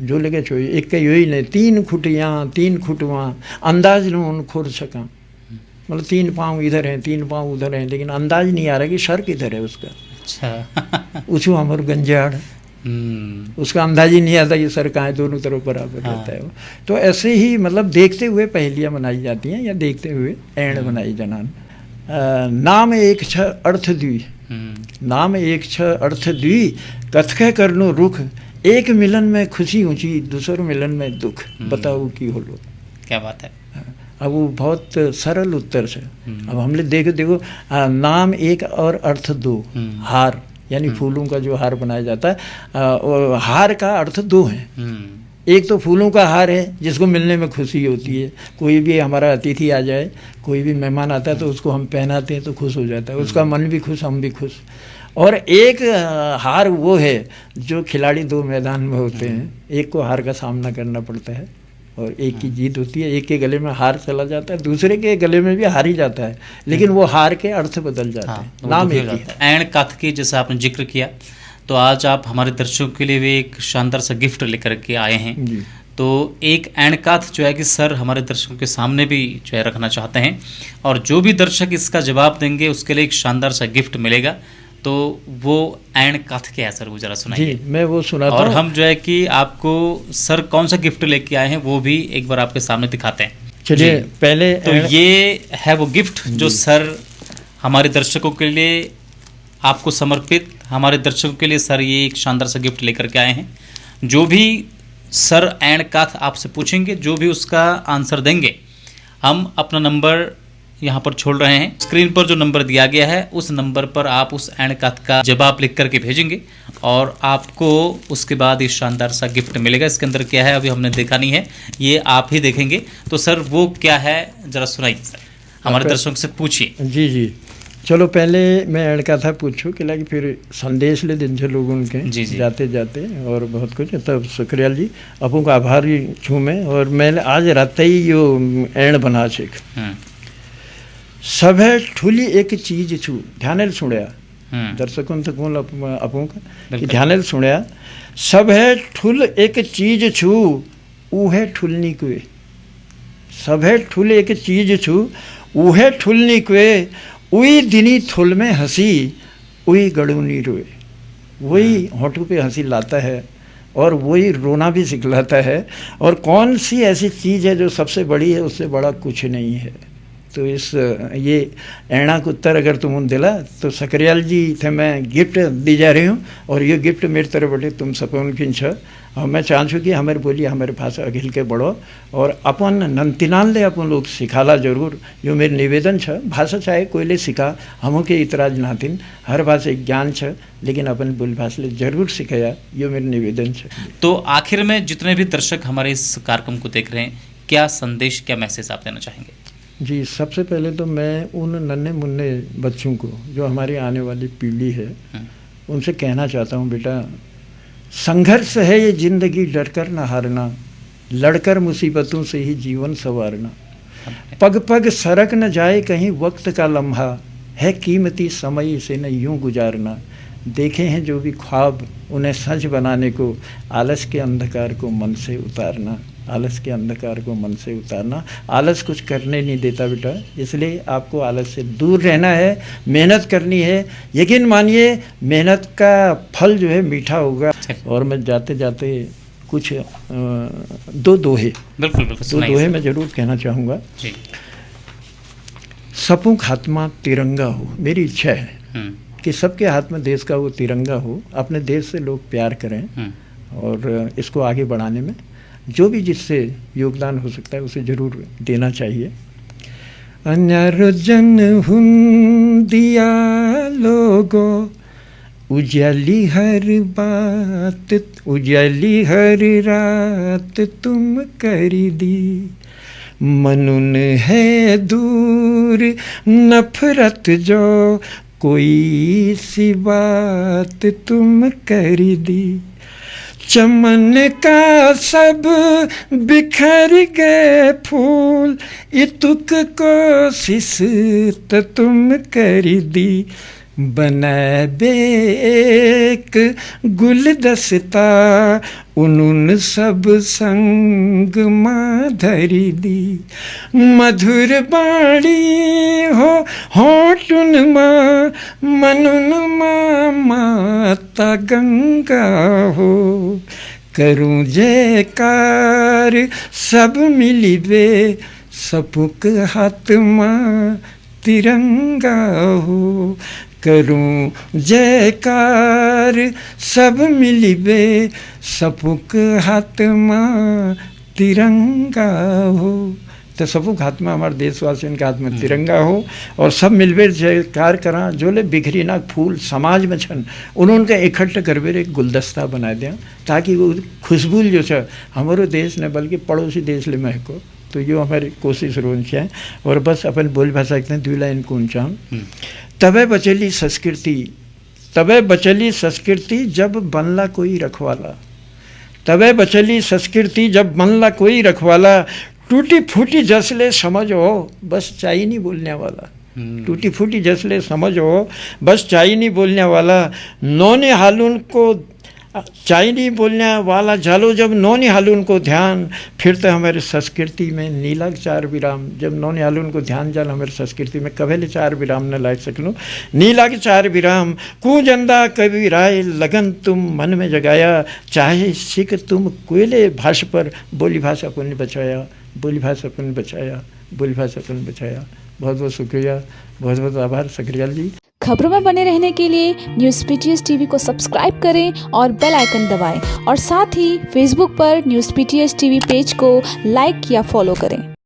जो लगे छो एक का यही नहीं, 3 खुटियाँ 3 खुटवा अंदाज न उन खोर सका, मतलब 3 पाँव इधर हैं 3 पाँव उधर हैं, लेकिन अंदाज नहीं आ रहा कि सर किधर है उसका। अच्छा उसको हमारे गंजाड़ उसका अंदाज ही नहीं आता कि सर कहाँ है, दोनों तरफ बराबर रहता है वो। तो ऐसे ही मतलब देखते हुए पहेलियाँ बनाई जाती हैं या देखते हुए एण बनाई जनान। नाम एक छ अर्थ द्वि, नाम एक छ अर्थ द्वि, कथके करनो रुख, एक मिलन में खुशी ऊंची दूसर मिलन में दुख, बताओ की हो लो। क्या बात है। अब वो बहुत सरल उत्तर है। अब हमने देखो नाम एक और अर्थ 2, हार यानी फूलों का जो हार बनाया जाता है, हार का अर्थ 2 है। एक तो फूलों का हार है जिसको मिलने में खुशी होती है, कोई भी हमारा अतिथि आ जाए, कोई भी मेहमान आता है तो उसको हम पहनाते हैं तो खुश हो जाता है, उसका मन भी खुश हम भी खुश। और एक हार वो है जो खिलाड़ी 2 मैदान में होते हैं, एक को हार का सामना करना पड़ता है और एक की जीत होती है, एक के गले में हार चला जाता है, दूसरे के गले में भी हार ही जाता है, लेकिन वो हार के अर्थ बदल जाते हैं। नाम एक ही है। एण कथ की जैसे आपने जिक्र किया, तो आज आप हमारे दर्शकों के लिए भी एक शानदार सा गिफ्ट लेकर के आए हैं। तो एक एणकाथ जो है कि सर हमारे दर्शकों के सामने भी जो है रखना चाहते हैं, और जो भी दर्शक इसका जवाब देंगे उसके लिए एक शानदार सा गिफ्ट मिलेगा। तो वो एणकाथ क्या है सर, वो जरा सुनाइए। जी मैं वो सुनाता हूँ, और हम जो है कि आपको सर कौन सा गिफ्ट लेके आए हैं वो भी एक बार आपके सामने दिखाते हैं। चलिए जी। पहले तो ये है वो गिफ्ट जो सर हमारे दर्शकों के लिए आपको समर्पित, हमारे दर्शकों के लिए सर ये एक शानदार सा गिफ्ट लेकर के आए हैं। जो भी सर एंड काथ आपसे पूछेंगे, जो भी उसका आंसर देंगे, हम अपना नंबर यहाँ पर छोड़ रहे हैं। स्क्रीन पर जो नंबर दिया गया है उस नंबर पर आप उस एंड काथ का जवाब लिख करके भेजेंगे और आपको उसके बाद ये शानदार सा गिफ्ट मिलेगा। इसके अंदर क्या है अभी हमने देखा नहीं है, ये आप ही देखेंगे। तो सर वो क्या है जरा सुनाइए सर, हमारे दर्शकों से पूछिए। जी जी, चलो पहले मैं एंड का था पूछूं कि लगे फिर संदेश ले दिन से लोग उनके जी जी। जाते जाते और बहुत कुछ। तब शुक्रिया जी, अपू का आभारी छूँ मैं। और मैंने आज रात ही यो एंड बना छेक सब है ठुली एक चीज छू, ध्यान सुनया दर्शकों तक बोल अपू का कि ध्यान सुनया। सब है ठुल एक चीज छू ऊ है ठुलनी कुए, सब है ठुल एक चीज छू ऊ है ठुलनी कुए, उई दिनी थुल में हंसी उई गड़ूनी रोए। वही होठों पे हंसी लाता है और वही रोना भी सिखलाता है। और कौन सी ऐसी चीज़ है जो सबसे बड़ी है, उससे बड़ा कुछ नहीं है। तो इस ये ऐणा को उत्तर अगर तुम दिला तो सकरियाल जी थे मैं गिफ्ट दी जा रही हूँ। और ये गिफ्ट मेरे तरफ बटे तुम सपोन किन छ। और मैं चाहूँ कि हमारे बोली हमारे भाषा अघिल के बढ़ो और अपन नंतिनाल ले अपन लोग सिखाला जरूर। जो मेरे निवेदन छ, भाषा चाहे कोई ले सिखा, हमों के इतराज नाथिन, हर भाषा ज्ञान छ, लेकिन अपन बोली भाषा ले जरूर सिखाया, ये मेरे निवेदन छ। तो आखिर में जितने भी दर्शक हमारे इस कार्यक्रम को देख रहे हैं, क्या संदेश, क्या मैसेज आप देना चाहेंगे? जी, सबसे पहले तो मैं उन नन्हे मुन्ने बच्चों को जो हमारी आने वाली पीढ़ी है उनसे कहना चाहता हूँ, बेटा संघर्ष है ये ज़िंदगी, डरकर न हारना, लड़कर मुसीबतों से ही जीवन संवारना, पग पग सरक न जाए कहीं वक्त का लम्हा, है कीमती समय इसे न यूं गुजारना। देखे हैं जो भी ख्वाब उन्हें सच बनाने को, आलस के अंधकार को मन से उतारना, आलस के अंधकार को मन से उतारना। आलस कुछ करने नहीं देता बेटा, इसलिए आपको आलस से दूर रहना है, मेहनत करनी है। यकीन मानिए मेहनत का फल जो है मीठा होगा। और मैं जाते जाते कुछ दो दोहे दो दोहे मैं ज़रूर कहना चाहूँगा। सबों का हाथमा तिरंगा हो, मेरी इच्छा है कि सबके हाथ में देश का वो तिरंगा हो, अपने देश से लोग प्यार करें और इसको आगे बढ़ाने में जो भी जिससे योगदान हो सकता है उसे जरूर देना चाहिए। अन्यारोजन हुंदिया लोगो उजाली हर बात, उजाली हर रात तुम करी दी, मनुन है दूर नफरत जो कोई सी बात तुम करी दी, चमन का सब बिखर गए फूल, इतुक कोशिश तो तुम करी दी, बना बेक गुलदस्ता उनुन सब संग माँ धरी दी, मधुर बाणी हो होठुन माँ, मनुन माँ माता गंगा हो, करूँ जयकार सब मिली वे, सबुक हाथ माँ तिरंगा हो, करूं जयकार सब मिली बे, सबुक हाथ माँ तिरंगा हो। तो सबुक हाथ में हमारे देशवासियों के हाथ में तिरंगा हो और सब मिलबे जयकार करा। जो ले बिखरी ना फूल समाज में छन उन्होंने इकट्ठा करबे एक गुलदस्ता बना दिया, ताकि वो खुशबू जो है हमारे देश ने बल्कि पड़ोसी देश ले महको। तो ये हमारी कोशिश रोज है। और बस अपन बोल भाषा कहते हैं 2 लाइन कौन चाहूँ। तबे बचली संस्कृति, तबे बचली संस्कृति जब बनला कोई रखवाला, तबे बचली संस्कृति जब बनला कोई रखवाला, टूटी फूटी जसले समझ हो बस चाय नहीं बोलने वाला, टूटी फूटी जसले समझ हो बस चाय नहीं बोलने वाला, नौने हालून को चाय नहीं बोलने वाला, झालो जब नौने हालून को ध्यान, फिर तो हमारे संस्कृति में नीला 4 विराम, जब नौने हालून को ध्यान जाल हमारे संस्कृति में कभी 4 विराम न ला सकूँ, नीला के 4 विराम, कूजंदा कभी राय लगन तुम मन में जगाया, चाहे सिख तुम कोयले भाषा पर बोली भाषा को नहीं बचाया, बोली भाषा अपन बचाया, बोली भाषा अपन बचाया। बहुत बहुत शुक्रिया, बहुत बहुत आभार सकरियाल जी। खबरों में बने रहने के लिए न्यूज़ पीटीएस टीवी को सब्सक्राइब करें और बेल आइकन दबाएं और साथ ही फेसबुक पर न्यूज़ पीटीएस टीवी पेज को लाइक या फॉलो करें।